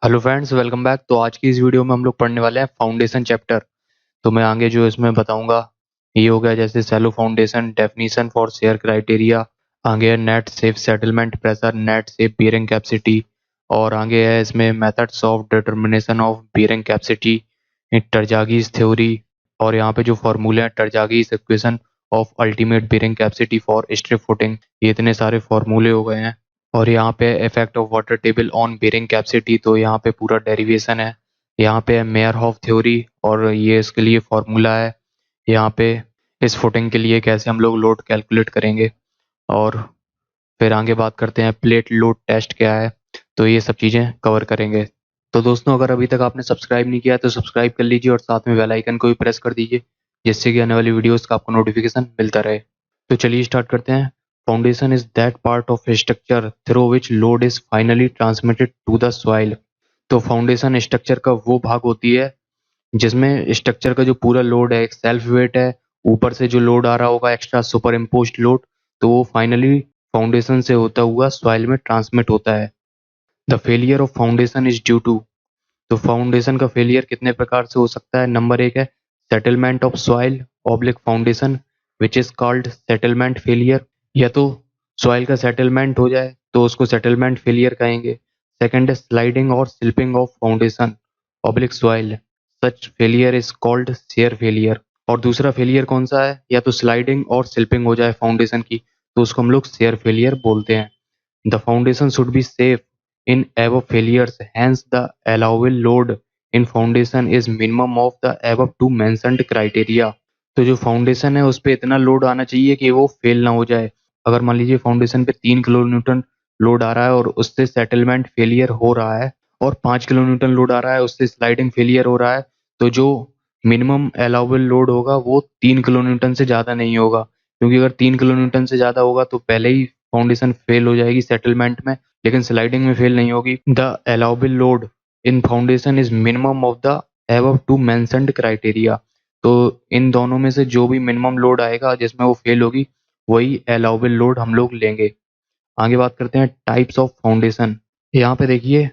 Hello friends, welcome back. तो आज की इस वीडियो में हम लोग पढ़ने वाले हैं फाउंडेशन चैप्टर। तो मैं आगे जो इसमें बताऊंगा ये हो गया जैसे shallow foundation, definition for shear criteria, आगे है net safe settlement pressure, net safe bearing capacity, और आगे है इसमें methods of determination of bearing capacity, Terzaghi's theory, और यहाँ पे जो फार्मूले हैं Terzaghi's equation of ultimate bearing capacity for strip footing, ये इतने सारे फार्मूले हो गए हैं। और यहाँ पे effect of water table on bearing capacity, तो यहाँ पे पूरा डेरिवेशन है। यहाँ पे मेयरहॉफ थ्योरी और ये इसके लिए फॉर्मूला है। यहाँ पे इस फुटिंग के लिए कैसे हम लोग लोड कैलकुलेट करेंगे, और फिर आगे बात करते हैं प्लेट लोड टेस्ट क्या है। तो ये सब चीज़ें कवर करेंगे। तो दोस्तों, अगर अभी तक आपने सब्सक्राइब नहीं किया है तो सब्सक्राइब कर लीजिए और साथ में बेल आइकन को भी प्रेस कर दीजिए, जिससे कि आने वाली वीडियोस का आपको नोटिफिकेशन मिलता रहे। तो चलिए स्टार्ट करते हैं। Foundation is that part of structure through which load is finally transmitted to the soil. तो फाउंडेशन स्ट्रक्चर का वो भाग होती है जिसमें स्ट्रक्चर का जो पूरा लोड है, एक सेल्फ वेट है, ऊपर से जो लोड आ रहा होगा एक्स्ट्रा सुपर इम्पोज्ड लोड, तो वो फाइनली फाउंडेशन से होता हुआ सॉइल में ट्रांसमिट होता है। The failure of foundation is due to. तो फाउंडेशन का फेलियर कितने प्रकार से हो सकता है। नंबर एक है settlement of soil oblique foundation which is called settlement failure. या तो सॉइल का सेटलमेंट हो जाए तो उसको सेटलमेंट फेलियर कहेंगे। सेकंड है स्लाइडिंग और slipping of foundation oblique soil, such failure is called shear failure. और दूसरा फेलियर कौन सा है, या तो स्लाइडिंग और स्लिपिंग हो जाए फाउंडेशन की, तो उसको हम लोग शेयर फेलियर बोलते हैं। The foundation should be safe in above failures, hence the allowable load in foundation is minimum of the above two mentioned criteria। तो जो फाउंडेशन है उस पे इतना लोड आना चाहिए कि वो फेल ना हो जाए। अगर मान लीजिए फाउंडेशन पे 3 किलो न्यूटन लोड आ रहा है और उससे सेटलमेंट फेलियर हो रहा है, और 5 किलो न्यूटन लोड आ रहा है उससे स्लाइडिंग फेलियर हो रहा है, तो जो मिनिमम अलाउबल लोड होगा वो 3 किलो न्यूटन से ज़्यादा नहीं होगा। क्योंकि अगर 3 किलो न्यूटन से ज़्यादा होगा तो पहले ही फाउंडेशन फेल हो जाएगी सेटलमेंट में, लेकिन स्लाइडिंग में फेल नहीं होगी। The allowable load in foundation is minimum of the above two mentioned criteria. तो इन दोनों में से जो भी मिनिमम लोड आएगा जिसमें वो फेल होगी, वही अलाउबल लोड हम लोग लेंगे। आगे बात करते हैं टाइप्स ऑफ फाउंडेशन। यहाँ पे देखिए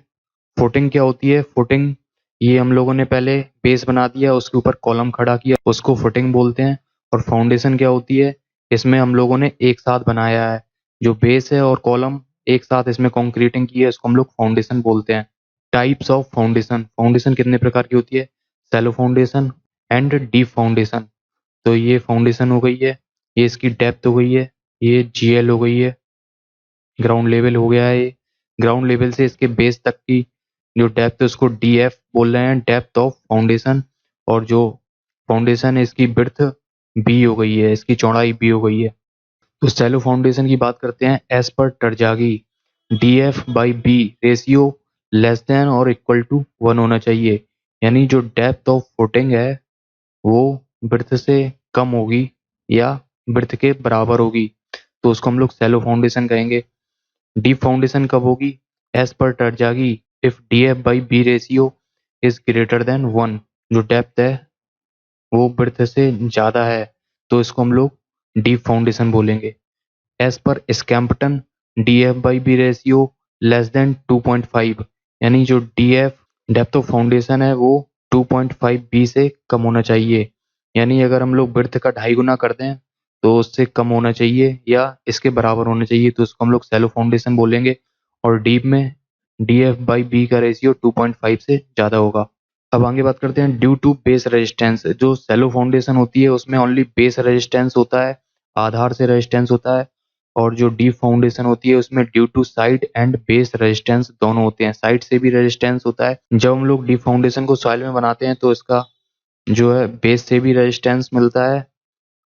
फुटिंग क्या होती है। फुटिंग, ये हम लोगों ने पहले बेस बना दिया, उसके ऊपर कॉलम खड़ा किया, उसको फुटिंग बोलते हैं। और फाउंडेशन क्या होती है, इसमें हम लोगों ने एक साथ बनाया है, जो बेस है और कॉलम एक साथ इसमें कंक्रीटिंग की है, इसको हम लोग फाउंडेशन बोलते हैं। Types of foundation. फाउंडेशन कितने प्रकार की होती है, shallow foundation and deep foundation. तो ये फाउंडेशन हो गई है, ये इसकी डेप्थ हो गई है, ये जीएल हो गई है, ग्राउंड लेवल हो गया है। ग्राउंड लेवल से इसके बेस तक की जो डेप्थ है उसको डीएफ बोल रहे हैं, डेप्थ ऑफ फाउंडेशन। और जो फाउंडेशन है इसकी बिर्थ बी हो गई है, इसकी चौड़ाई बी हो गई है। तो सैलो फाउंडेशन की बात करते हैं। As per Terzaghi D F by B ratio less than और इक्वल टू 1 होना चाहिए। यानी जो डेप्थ ऑफ फुटिंग है वो बिर्थ से कम होगी या बिर्थ के बराबर होगी, तो उसको हम लोग सैलो फाउंडेशन कहेंगे। डीप फाउंडेशन कब होगी, as per Terzaghi if D F by B ratio is greater than 1। जो डेप्थ है वो ब्रेथ से ज़्यादा है, तो इसको हम लोग डीप फाउंडेशन बोलेंगे। As per Skempton D F by B ratio less than 2.5, यानी जो D F depth of foundation है वो 2.5 बी से कम होना चाहिए। यानी अगर हम लोग ब्रेथ का 2.5 गुना कर दें तो उससे कम होना चाहिए या इसके बराबर होना चाहिए, तो उसको हम लोग सैलो फाउंडेशन बोलेंगे। और डीप में डी एफ बाई बी का रेशियो 2.5 से ज़्यादा होगा। अब आगे बात करते हैं ड्यू टू बेस रेजिस्टेंस। जो सैलो फाउंडेशन होती है उसमें ओनली बेस रेजिस्टेंस होता है, आधार से रेजिस्टेंस होता है। और जो डीप फाउंडेशन होती है उसमें due to side and base resistance दोनों होते हैं, साइड से भी रेजिस्टेंस होता है। जब हम लोग डीप फाउंडेशन को सॉइल में बनाते हैं तो इसका जो है बेस से भी रेजिस्टेंस मिलता है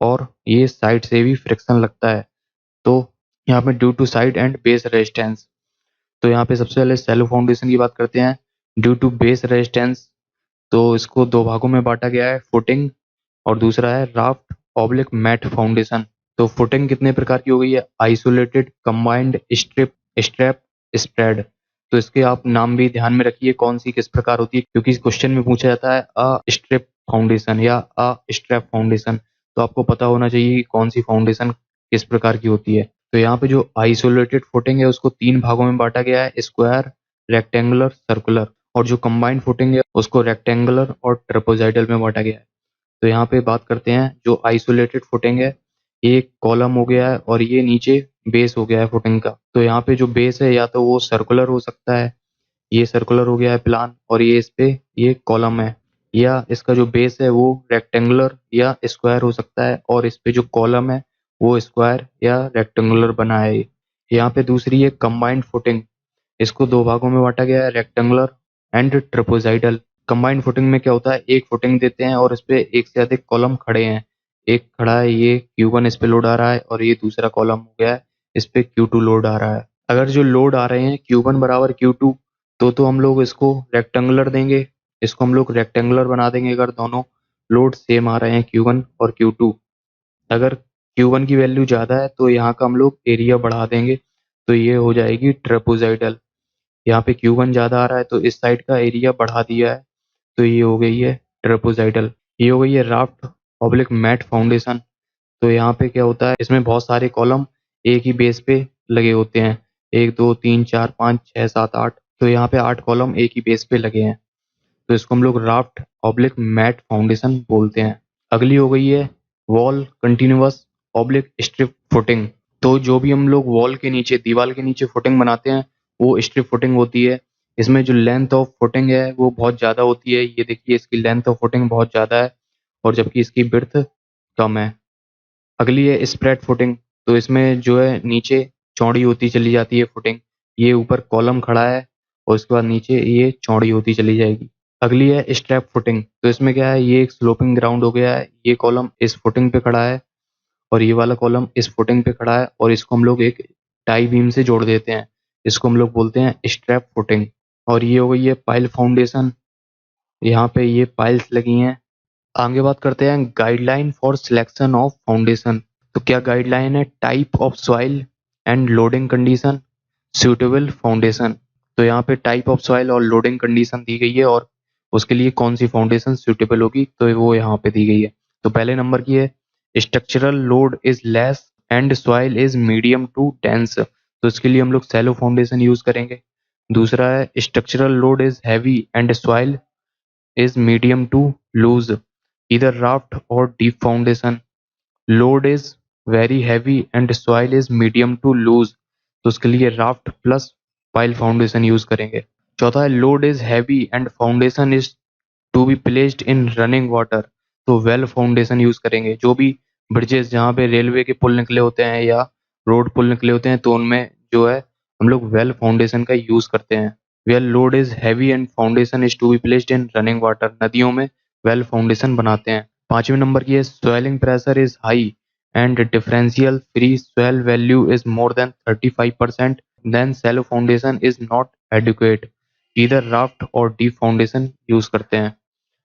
और ये साइड से भी फ्रिक्शन लगता है। तो यहाँ पे due to side and base resistance. तो यहाँ पे सबसे पहले सैलो फाउंडेशन की बात करते हैं। ड्यू टू बेस रेजिस्टेंस, तो इसको दो भागों में बांटा गया है, फुटिंग और दूसरा है राफ्ट ऑब्लिक मैट फाउंडेशन। तो फुटिंग कितने प्रकार की हो गई है, isolated, combined, strip, strap, spread. तो इसके आप नाम भी ध्यान में रखिए कौन सी किस प्रकार होती है, क्योंकि इस क्वेश्चन में पूछा जाता है अ स्ट्रिप फाउंडेशन या अ स्ट्रैप फाउंडेशन, तो आपको पता होना चाहिए कि कौन सी फाउंडेशन किस प्रकार की होती है। तो यहाँ पे जो आइसोलेटेड फुटिंग है उसको 3 भागों में बांटा गया है, स्क्वायर, रेक्टेंगुलर, सर्कुलर। और जो कंबाइंड फुटिंग है उसको रेक्टेंगुलर और ट्रेपेजॉइडल में बांटा गया है। तो यहाँ पे बात करते हैं जो आइसोलेटेड फुटिंग है, ये एक कॉलम हो गया है और ये नीचे बेस हो गया है फुटिंग का। तो यहाँ पे जो बेस है या तो वो सर्कुलर हो सकता है, ये सर्कुलर हो गया है प्लान, और ये इस पे ये कॉलम है, या इसका जो बेस है वो रेक्टेंगुलर या स्क्वायर हो सकता है और इस पे जो कॉलम है वो स्क्वायर या रेक्टेंगुलर बना है। यहाँ पे दूसरी है कंबाइंड फुटिंग, इसको दो भागों में बांटा गया है, rectangular and trapezoidal. Combined footing में क्या होता है, एक फुटिंग देते हैं और इस पे एक से अधिक कॉलम खड़े हैं। एक खड़ा है, ये Q1 इस पे लोड आ रहा है, और ये दूसरा कॉलम हो गया है, इस पे Q2 लोड आ रहा है। अगर जो लोड आ रहे हैं Q1 बराबर Q2, तो हम लोग इसको रेक्टेंगुलर देंगे, इसको हम लोग रेक्टेंगुलर बना देंगे अगर दोनों लोड सेम आ रहे हैं Q1 और Q2। अगर Q1 की वैल्यू ज़्यादा है तो यहाँ का हम लोग एरिया बढ़ा देंगे, तो ये हो जाएगी ट्रेपेजॉइडल। यहाँ पे Q1 ज़्यादा आ रहा है तो इस साइड का एरिया बढ़ा दिया है, तो ये हो गई है ट्रेपेजॉइडल। ये हो गई है राफ्ट ऑब्लिक मैट फाउंडेशन। तो यहाँ पे क्या होता है, इसमें बहुत सारे कॉलम एक ही बेस पे लगे होते हैं, 1 2 3 4 5 6 7 8। तो यहाँ पे 8 कॉलम एक ही बेस पे लगे हैं, तो इसको हम लोग राफ्ट ऑब्लिक मैट फाउंडेशन बोलते हैं। अगली हो गई है wall continuous oblique strip footing. तो जो भी हम लोग वॉल के नीचे, दीवार के नीचे फुटिंग बनाते हैं वो स्ट्रिप फुटिंग होती है। इसमें जो लेंथ ऑफ फुटिंग है वो बहुत ज़्यादा होती है, ये देखिए इसकी लेंथ ऑफ फुटिंग बहुत ज़्यादा है, और जबकि इसकी विड्थ कम है। अगली है स्प्रेड फुटिंग। तो इसमें जो है नीचे चौड़ी होती चली जाती है फुटिंग, ये ऊपर कॉलम खड़ा है और उसके बाद नीचे ये चौड़ी होती चली जाएगी। अगली है स्ट्रैप फुटिंग। तो इसमें क्या है, ये एक स्लोपिंग ग्राउंड हो गया है, ये कॉलम इस फुटिंग पे खड़ा है और ये वाला कॉलम इस फुटिंग पे खड़ा है, और इसको हम लोग एक टाई बीम से जोड़ देते हैं, इसको हम लोग बोलते हैं स्ट्रैप फुटिंग। और ये हो गई है पाइल फाउंडेशन, यहाँ पे ये पाइल्स लगी हैं। आगे बात करते हैं guideline for selection of foundation. तो क्या गाइडलाइन है, type of soil and loading condition suitable foundation. तो यहाँ पे टाइप ऑफ सॉइल और लोडिंग कंडीशन दी गई है और उसके लिए कौन सी फाउंडेशन सूटेबल होगी तो वो यहाँ पे दी गई है। तो पहले नंबर की है structural load is less and soil is medium to dense, तो इसके लिए हम लोग सैलो फाउंडेशन यूज करेंगे। दूसरा है structural load is heavy and soil is medium to loose, either raft or deep foundation. Load is very heavy and soil is medium to loose, तो उसके लिए raft plus pile foundation use करेंगे। चौथा है load is heavy and foundation is to be placed in running water, तो well foundation use करेंगे। जो भी ब्रिजेस जहाँ पे रेलवे के पुल निकले होते हैं या रोड पुल निकले होते हैं तो उनमें जो है हम लोग वेल फाउंडेशन का यूज करते हैं। Well load is heavy and foundation is to be placed in running water, नदियों में वेल फाउंडेशन बनाते हैं। पांचवें नंबर की है swelling pressure is high and differential free swell value is more than 35%, then shallow foundation is not adequate, इधर raft और deep foundation use करते हैं।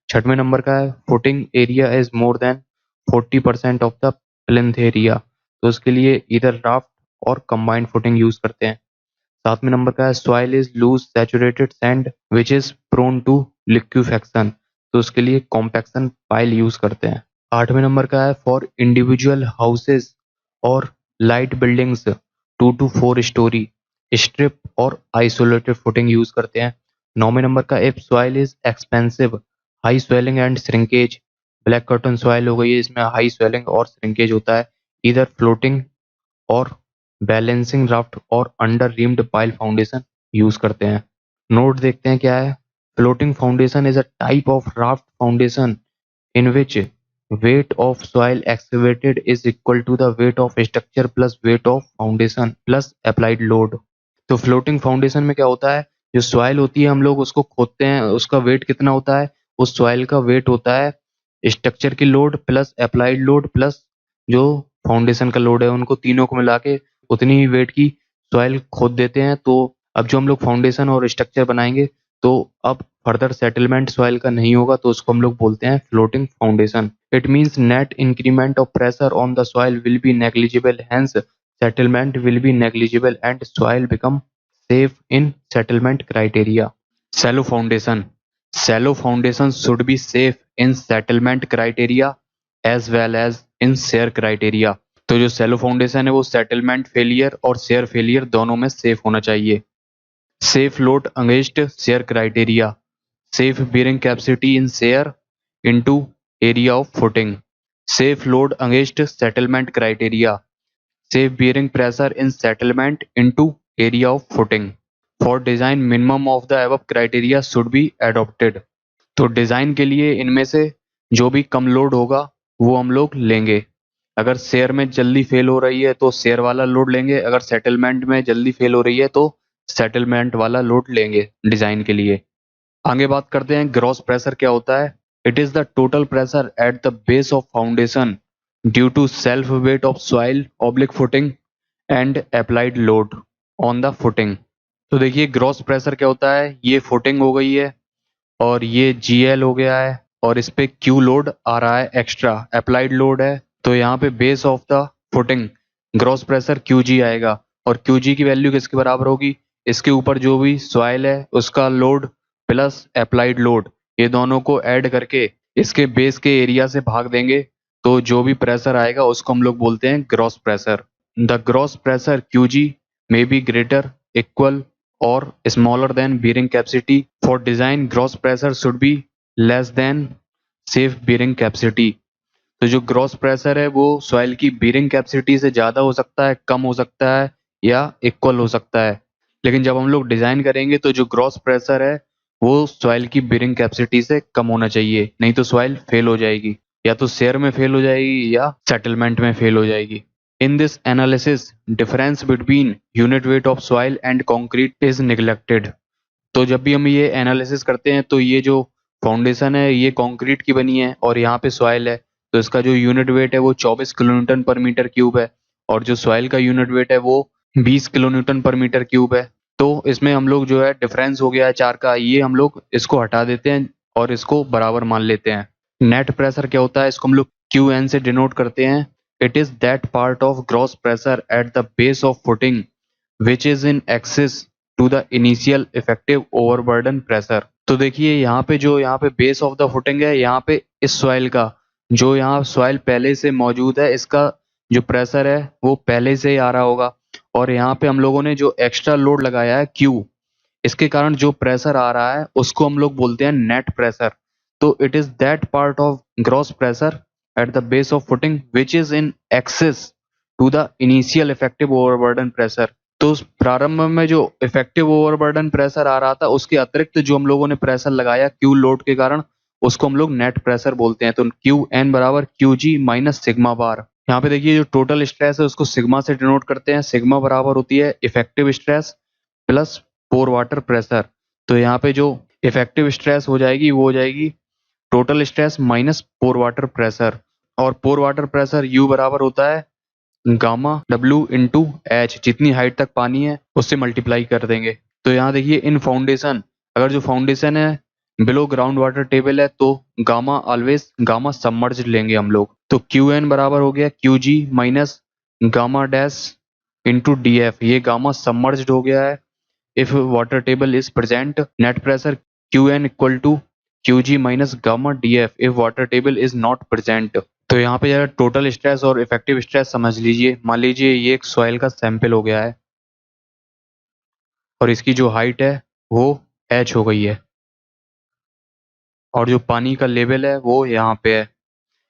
छठवें नंबर का है footing area is more than 40% of the plinth area, तो उसके लिए इधर राफ्ट और कंबाइंड फुटिंग यूज करते हैं। सातवें नंबर का है soil is loose saturated sand which is prone to liquefaction, तो उसके लिए कॉम्पैक्शन पाइल यूज करते हैं। आठवें नंबर का है फॉर इंडिविजुअल हाउसेज और light buildings 2 to 4 story strip और आइसोलेटेड फुटिंग यूज करते हैं। नौवें नंबर का if soil is expensive high swelling and shrinkage, black cotton soil हो गई है, इसमें हाई स्वेलिंग और श्रिंकेज होता है, इधर फ्लोटिंग और बैलेंसिंग राफ्ट और अंडर रीम्ड पाइल फाउंडेशन यूज करते हैं। नोट देखते हैं क्या है, floating foundation is a type of raft foundation in which weight of soil excavated is equal to the weight of structure plus weight of foundation plus applied load। तो floating foundation में क्या होता है, जो सॉइल होती है हम लोग उसको खोदते हैं, उसका वेट कितना होता है, उस सॉइल का वेट होता है स्ट्रक्चर की load plus applied load plus जो फाउंडेशन का लोड है, उनको तीनों को मिला के उतनी ही वेट की सॉइल खोद देते हैं। तो अब जो हम लोग फाउंडेशन और स्ट्रक्चर बनाएंगे तो अब फर्दर सेटलमेंट सॉइल का नहीं होगा, तो उसको हम लोग बोलते हैं floating foundation. It means net increment of pressure on the soil will be negligible, hence settlement will be negligible and soil become safe in settlement criteria। Shallow foundation, shallow foundation should be safe in settlement criteria as well as in shear criteria। तो जो shallow foundation है वो settlement failure और shear failure दोनों में safe होना चाहिए। Safe load against share criteria, safe bearing capacity in shear into area of footing, safe load against settlement criteria, safe bearing pressure in settlement into area of footing. For design, minimum of the above criteria should be adopted. तो design के लिए इनमें से जो भी कम load होगा वो हम लोग लेंगे। अगर शेयर में जल्दी फेल हो रही है तो शेयर वाला लोड लेंगे, अगर सेटलमेंट में जल्दी फेल हो रही है तो सेटलमेंट वाला लोड लेंगे डिजाइन के लिए। आगे बात करते हैं ग्रॉस प्रेशर क्या होता है। It is the total pressure at the base of foundation due to self weight of soil oblique footing and applied load on the footing. तो देखिए ग्रॉस प्रेशर क्या होता है, ये फुटिंग हो गई है और ये GL हो गया है और इस पे Q लोड आ रहा है, एक्स्ट्रा अप्लाइड लोड है। तो यहाँ पे base of the footing gross pressure QG आएगा और QG की वैल्यू किसके बराबर होगी, इसके ऊपर जो भी सॉइल है उसका लोड प्लस अप्लाइड लोड, ये दोनों को ऐड करके इसके बेस के एरिया से भाग देंगे तो जो भी प्रेशर आएगा उसको हम लोग बोलते हैं gross pressure. The gross pressure QG may be greater, equal or smaller than bearing capacity. For design, gross pressure should be less than safe bearing capacity. तो जो ग्रॉस प्रेशर है वो सॉइल की बीयरिंग कैपेसिटी से ज़्यादा हो सकता है, कम हो सकता है या इक्वल हो सकता है। लेकिन जब हम लोग डिज़ाइन करेंगे तो जो ग्रॉस प्रेशर है वो सॉइल की बीयरिंग कैपेसिटी से कम होना चाहिए, नहीं तो सॉइल फेल हो जाएगी, या तो शेयर में फेल हो जाएगी या सेटलमेंट में फेल हो जाएगी। In this analysis, difference between unit weight of soil and concrete is neglected. तो जब भी हम ये एनालिसिस करते हैं तो ये जो फाउंडेशन है ये कंक्रीट की बनी है और यहाँ पे सॉइल है, तो इसका जो यूनिट वेट है वो 24 किलोन्यूटन पर मीटर क्यूब है और जो सॉइल का यूनिट वेट है वो 20 किलोन्यूटन पर मीटर क्यूब है। तो इसमें हम लोग जो है डिफरेंस हो गया है 4 का, ये हम लोग इसको हटा देते हैं और इसको बराबर मान लेते हैं। नेट प्रेशर क्या होता है, इसको हम लोग QN से डिनोट करते हैं। It is that part of gross pressure at the base of footing which is in excess to the initial effective overburden pressure. तो देखिए यहाँ पे बेस ऑफ द फुटिंग है, यहाँ पे इस सॉइल का जो यहाँ सॉइल पहले से मौजूद है इसका जो प्रेशर है वो पहले से ही आ रहा होगा और यहाँ पे हम लोगों ने जो एक्स्ट्रा लोड लगाया है Q, इसके कारण जो प्रेशर आ रहा है उसको हम लोग बोलते हैं नेट प्रेशर। तो it is that part of gross pressure at the base of footing which is in excess to the initial effective overburden pressure. तो उस प्रारंभ में जो इफेक्टिव ओवरबर्डन प्रेशर आ रहा था उसके अतिरिक्त जो हम लोगों ने प्रेशर लगाया Q लोड के कारण उसको हम लोग नेट प्रेशर बोलते हैं। तो QN बराबर QG माइनस सिग्मा बार। यहाँ पे देखिए जो टोटल स्ट्रेस है उसको सिग्मा से डिनोट करते हैं। सिग्मा बराबर होती है इफेक्टिव स्ट्रेस प्लस पोर वाटर प्रेशर। तो यहाँ पे जो इफेक्टिव स्ट्रेस हो जाएगी वो हो जाएगी टोटल स्ट्रेस माइनस पोर वाटर प्रेशर, और पोर वाटर प्रेशर U बराबर होता है गामा W इंटू एच, जितनी हाइट तक पानी है उससे मल्टीप्लाई कर देंगे। तो यहाँ देखिए इन फाउंडेशन, अगर जो फाउंडेशन है बिलो ग्राउंड वाटर टेबल है तो गामा ऑलवेज गामा सबमर्ज लेंगे हम लोग। तो QN बराबर हो गया QG minus gamma dash into DF, ये गामा सबमर्ज्ड हो गया है। If water table is present, net pressure QN equal to QG minus gamma DF if water table is not present. तो यहाँ पे जरा टोटल स्ट्रेस और इफेक्टिव स्ट्रेस समझ लीजिए। मान लीजिए ये एक सॉइल का सैंपल हो गया है और इसकी जो हाइट है वो H हो गई है और जो पानी का लेवल है वो यहाँ पे है।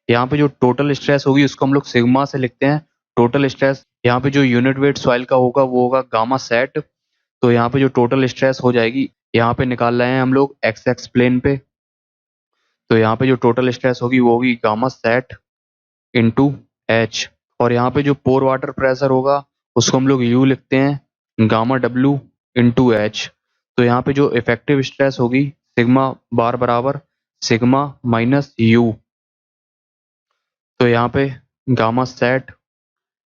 यहाँ पे जो टोटल स्ट्रेस होगी उसको हम लोग सिग्मा से लिखते हैं। टोटल स्ट्रेस यहाँ पे जो यूनिट वेट सॉइल का होगा वो होगा गामा सेट। तो यहाँ पे जो टोटल स्ट्रेस हो जाएगी, यहाँ पे निकाल रहे हैं हम लोग एक्स प्लेन पे, तो यहाँ पे जो टोटल स्ट्रेस होगी वो होगी गामा सेट इंटू एच, और यहाँ पे जो पोर वाटर प्रेशर होगा उसको हम लोग U लिखते हैं गामा W इंटू एच। तो यहाँ पे जो इफेक्टिव स्ट्रेस होगी सिग्मा बार बराबर सिग्मा माइनस U। तो यहाँ पे gamma sat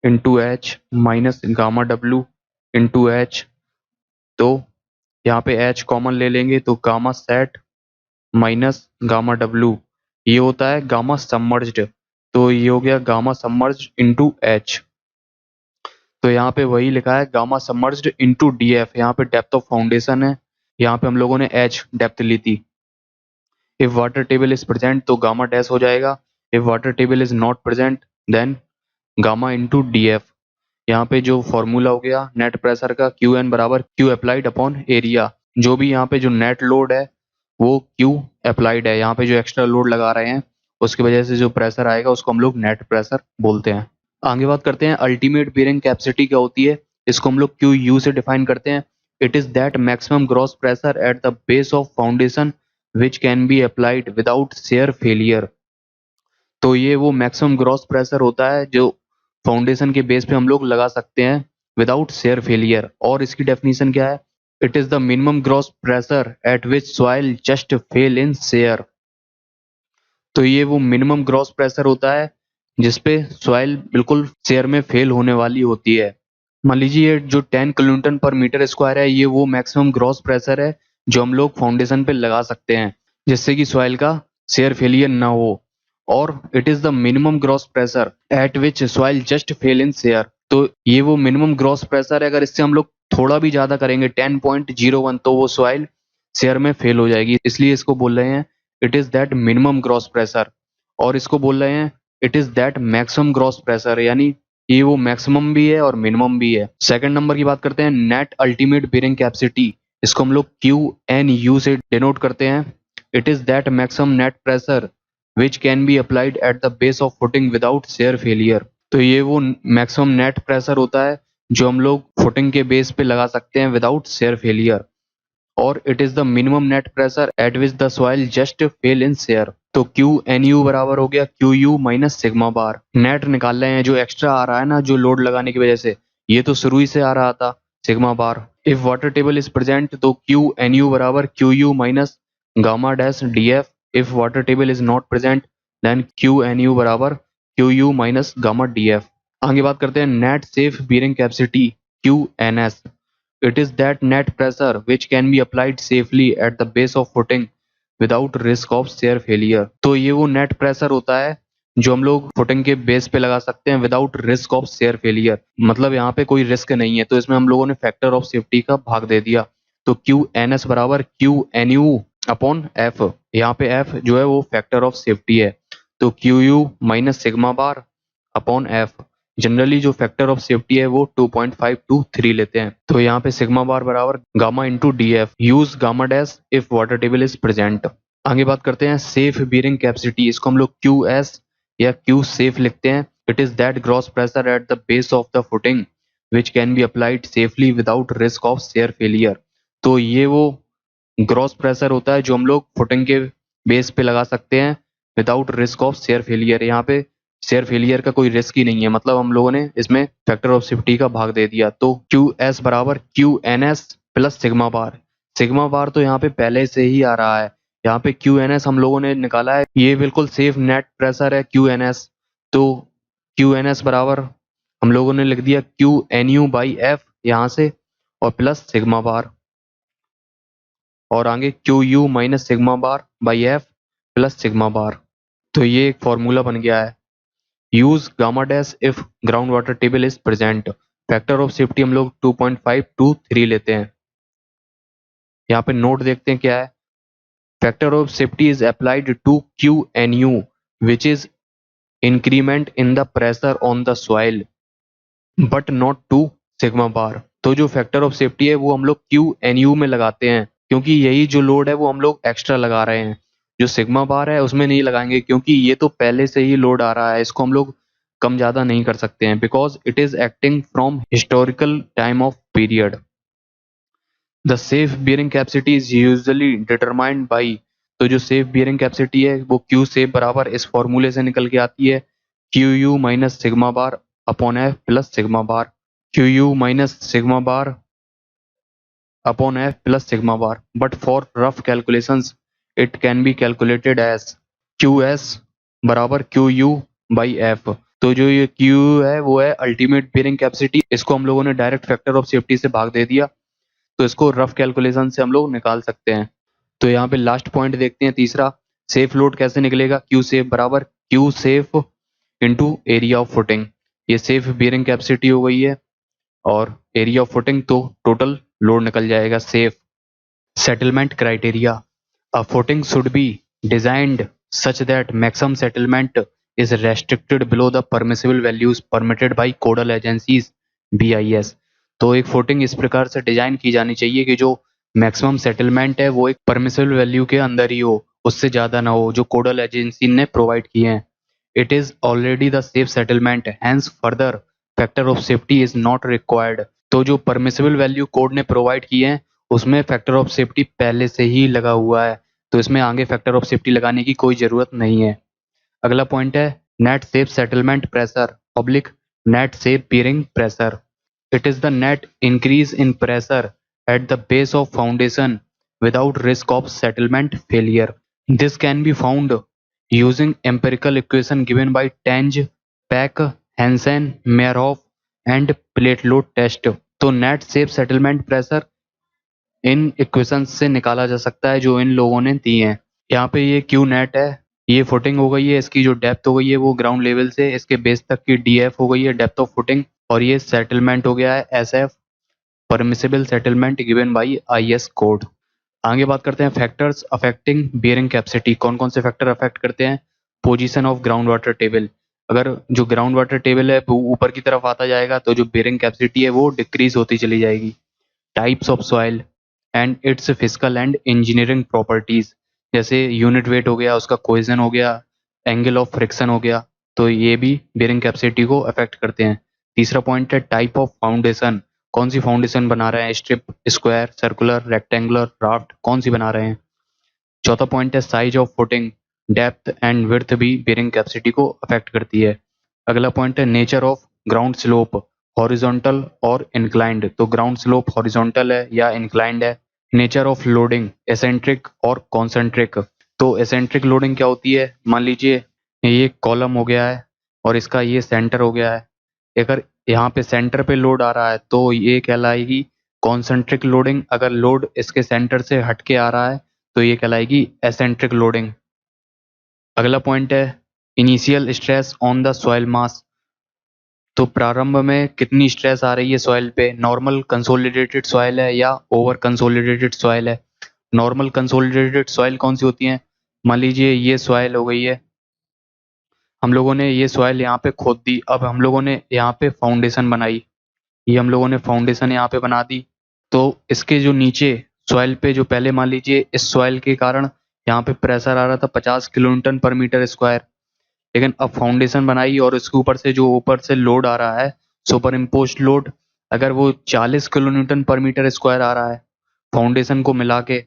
into H minus gamma W into H, तो यहाँ पे H कॉमन ले लेंगे तो gamma sat minus gamma W, ये होता है गामा सबमर्ज्ड। तो ये हो गया गामा सबमर्ज्ड इंटू एच। तो यहाँ पे वही लिखा है गामा सबमर्ज्ड इंटू DF, यहाँ पे डेप्थ ऑफ फाउंडेशन है, यहाँ पे हम लोगों ने H डेप्थ ली थी। If water table is present तो गामा डैश हो जाएगा, if water table is not present then gamma into DF। यहाँ पे जो फॉर्मूला हो गया नेट प्रेशर का QN बराबर Q अप्लाइड अपॉन एरिया, जो भी यहाँ पे जो नेट लोड है वो क्यू अप्लाइड है। यहाँ पे जो एक्स्ट्रा लोड लगा रहे हैं उसकी वजह से जो प्रेशर आएगा उसको हम लोग नेट प्रेशर बोलते हैं। आगे बात करते हैं अल्टीमेट बेयरिंग कैपेसिटी क्या होती है। इसको हम लोग क्यू यू से डिफाइन करते हैं। It is that maximum gross pressure at the base of foundation which can be applied without share failure. तो ये वो मैक्सिमम ग्रॉस प्रेशर होता है जो फाउंडेशन के बेस पे हम लोग लगा सकते हैं विदाउट शेयर फेलियर। और इसकी डेफिनेशन क्या है, it is the minimum gross pressure at which soil just fail in share. तो ये वो मिनिमम ग्रॉस प्रेशर होता है जिसपे सॉइल बिल्कुल शेयर में फेल होने वाली होती है। मान लीजिए ये जो 10 किलोन्यूटन पर मीटर स्क्वायर है ये वो मैक्सिमम ग्रॉस प्रेशर है जो हम लोग फाउंडेशन पे लगा सकते हैं जिससे कि सॉइल का शेयर फेलियर ना हो। और it is the minimum gross pressure at which soil just fail in share. तो ये वो मिनिमम ग्रॉस प्रेशर है, अगर इससे हम लोग थोड़ा भी ज्यादा करेंगे 10.01 तो वो सॉइल शेयर में फेल हो जाएगी, इसलिए इसको बोल रहे हैं it is that minimum gross pressure. और इसको बोल रहे हैं it is that maximum gross pressure, यानी ये वो मैक्सिमम भी है और मिनिमम भी है। सेकंड नंबर की बात करते हैं नेट अल्टीमेट बेयरिंग कैपेसिटी। इसको हम लोग क्यू एन यू से डिनोट करते हैं। It is that maximum net pressure which can be applied at the base of footing without share failure. तो ये वो मैक्सिमम नेट प्रेशर होता है जो हम लोग फुटिंग के बेस पे लगा सकते हैं विदाउट शेयर फेलियर। और it is the minimum net pressure at which the soil just fail in share. तो क्यू एन यू बराबर हो गया क्यू यू माइनस सिग्मा बार। नेट निकाल रहे हैं जो एक्स्ट्रा आ रहा है ना जो लोड लगाने की वजह से, ये तो शुरू ही से आ रहा था sigma bar. If water table is present तो क्यू एन यू बराबर Q U minus gamma dash D F. If water table is not present then Q N U बराबर Q U minus gamma D F. आगे बात करते हैं net safe bearing capacity Q N S. It is that net pressure which can be applied safely at the base of footing without risk of shear failure। तो ये वो net pressure होता है जो हम लोग फुटिंग के बेस पे लगा सकते हैं without risk of shear failure. मतलब यहाँ पे कोई रिस्क नहीं है तो इसमें हम लोगों ने फैक्टर ऑफ सेफ्टी का भाग दे दिया। तो क्यू एन एस बराबर Q N U upon F. यहाँ पे एफ जो है वो फैक्टर ऑफ सेफ्टी है। तो Q U minus sigma bar upon F. Generally जो फैक्टर ऑफ सेफ्टी है वो 2.523 लेते हैं। तो यहाँ पे सिग्मा बार बराबर gamma into D F. Use gamma dash if water table is present. आगे बात करते हैं सेफ बीयरिंग कैपेसिटी। इसको हम लोग क्यू एस या क्यू सेफ लिखते हैं। It is that gross pressure at the base of the footing which can be applied safely without risk of shear failure. तो ये वो ग्रॉस प्रेशर होता है जो हम लोग फुटिंग के बेस पे लगा सकते हैं without risk of shear failure. यहाँ पे शेयर फेलियर का कोई रिस्क ही नहीं है, मतलब हम लोगों ने इसमें फैक्टर ऑफ सेफ्टी का भाग दे दिया। तो क्यू एस बराबर Q N S plus sigma bar. Sigma bar तो यहाँ पे पहले से ही आ रहा है, यहाँ पे क्यू एन एस हम लोगों ने निकाला है, ये बिल्कुल सेफ नेट प्रेशर है क्यू एन एस। तो क्यू एन एस बराबर हम लोगों ने लिख दिया Q N U by F यहाँ से और प्लस सिग्मा बार, और आगे Q U minus sigma bar by F plus sigma bar. तो ये एक फॉर्मूला बन गया है। Use gamma dash if ground water table is present. Factor of safety हम लोग 2.523 लेते हैं। यहाँ पे नोट देखते हैं क्या है। Factor of safety is applied to Q N U which is increment in the pressure on the soil but not to sigma bar. तो जो फैक्टर ऑफ सेफ्टी है वो हम लोग क्यू एन यू में लगाते हैं क्योंकि यही जो लोड है वो हम लोग एक्स्ट्रा लगा रहे हैं। जो सिग्मा बार है उसमें नहीं लगाएंगे क्योंकि ये तो पहले से ही लोड आ रहा है, इसको हम लोग कम ज्यादा नहीं कर सकते हैं because it is acting from historical time of period. The safe bearing capacity is usually determined by. तो जो सेफ बियरिंग कैपेसिटी है वो क्यू सेफ बराबर इस फॉर्मूले से निकल के आती है Q U minus sigma bar upon F plus sigma bar. Q U minus sigma bar upon F plus sigma bar, but for rough calculations it can be calculated as Q S बराबर Q U by F. तो जो ये Q है वो है ultimate bearing capacity, इसको हम लोगों ने डायरेक्ट फैक्टर ऑफ सेफ्टी से भाग दे दिया तो इसको रफ कैलकुलेशन से हम लोग निकाल सकते हैं। तो यहाँ पे लास्ट पॉइंट देखते हैं तीसरा, सेफ लोड कैसे निकलेगा। क्यू सेफ बराबर Q safe into area of footing. ये सेफ बियरिंग कैपेसिटी हो गई है और एरिया ऑफ फुटिंग, तो टोटल लोड निकल जाएगा safe. Settlement criteria, a footing should be designed such that maximum settlement is restricted below the permissible values permitted by codal agencies BIS। तो एक footing इस प्रकार से डिजाइन की जानी चाहिए कि जो मैक्सिमम सेटलमेंट है वो एक परमिसिबल वैल्यू के अंदर ही हो, उससे ज़्यादा ना हो जो कोडल एजेंसी ने प्रोवाइड किए हैं। It is already the safe settlement, hence further factor of safety is not required. तो जो परमिसिबल वैल्यू कोड ने प्रोवाइड किए हैं उसमें फैक्टर ऑफ सेफ्टी पहले से ही लगा हुआ है, तो इसमें आगे फैक्टर ऑफ सेफ्टी लगाने की कोई ज़रूरत नहीं है। अगला पॉइंट है net safe settlement pressure public net safe bearing pressure. It is the net increase in pressure at the base of foundation without risk of settlement failure. This can be found using empirical equation given by Tange, Peck, Hansen, Meyerhoff and plate load test. तो net safe settlement pressure in equations से निकाला जा सकता है जो इन लोगों ने दी हैं। यहाँ पे ये क्यू नेट है, ये फुटिंग हो गई है, इसकी जो डेप्थ हो गई है वो ग्राउंड लेवल से इसके बेस तक की डी एफ हो गई है, डेप्थ ऑफ फुटिंग, और ये सेटलमेंट हो गया है S F, permissible settlement given by I S code. आगे बात करते हैं फैक्टर्स अफेक्टिंग बियरिंग कैपेसिटी। कौन कौन से फैक्टर अफेक्ट करते हैं? Position of ground water table, अगर जो ग्राउंड वाटर टेबल है वो ऊपर की तरफ आता जाएगा तो जो बियरिंग कैपेसिटी है वो डिक्रीज होती चली जाएगी। Types of soil and it's physical and engineering properties, जैसे यूनिट वेट हो गया, उसका कोहेजन हो गया, एंगल ऑफ फ्रिक्शन हो गया, तो ये भी बेयरिंग कैपेसिटी को अफेक्ट करते हैं। तीसरा पॉइंट है टाइप ऑफ फाउंडेशन, कौन सी फाउंडेशन बना रहे हैं, strip, square, circular, rectangular, raft, कौन सी बना रहे हैं। चौथा पॉइंट है size of footing, depth and width भी बेयरिंग कैपेसिटी को अफेक्ट करती है। अगला पॉइंट है nature of ground slope, horizontal और इंक्लाइंड, तो ग्राउंड स्लोप हॉरिजॉन्टल है या इंक्लाइंड है। नेचर ऑफ लोडिंग, एसेंट्रिक और कॉन्सेंट्रिक, तो एसेंट्रिक लोडिंग क्या होती है, मान लीजिए ये कॉलम हो गया है और इसका ये सेंटर हो गया है, अगर यहाँ पे सेंटर पे लोड आ रहा है तो ये कहलाएगी कॉन्सेंट्रिक लोडिंग, अगर लोड इसके सेंटर से हट के आ रहा है तो ये कहलाएगी एसेंट्रिक लोडिंग। अगला पॉइंट है initial stress on the soil मास, तो प्रारंभ में कितनी स्ट्रेस आ रही है सॉइल पे, नॉर्मल कंसोलिडेटेड सॉइल है या ओवर कंसोलिडेटेड सॉइल है। नॉर्मल कंसोलिडेटेड सॉइल कौन सी होती है, मान लीजिए ये सॉइल हो गई है, हम लोगों ने ये सॉइल यहाँ पे खोद दी, अब हम लोगों ने यहाँ पे फाउंडेशन बनाई, ये हम लोगों ने फाउंडेशन यहाँ पे बना दी, तो इसके जो नीचे सॉइल पे जो पहले मान लीजिए इस सॉइल के कारण यहाँ पे प्रेशर आ रहा था 50 किलोन्यूटन पर मीटर स्क्वायर, लेकिन अब फाउंडेशन बनाई और इसके ऊपर से जो ऊपर से लोड आ रहा है सुपर इम्पोज्ड लोड, अगर वो 40 किलोन्यूटन पर मीटर स्क्वायर आ रहा है फाउंडेशन को मिला के,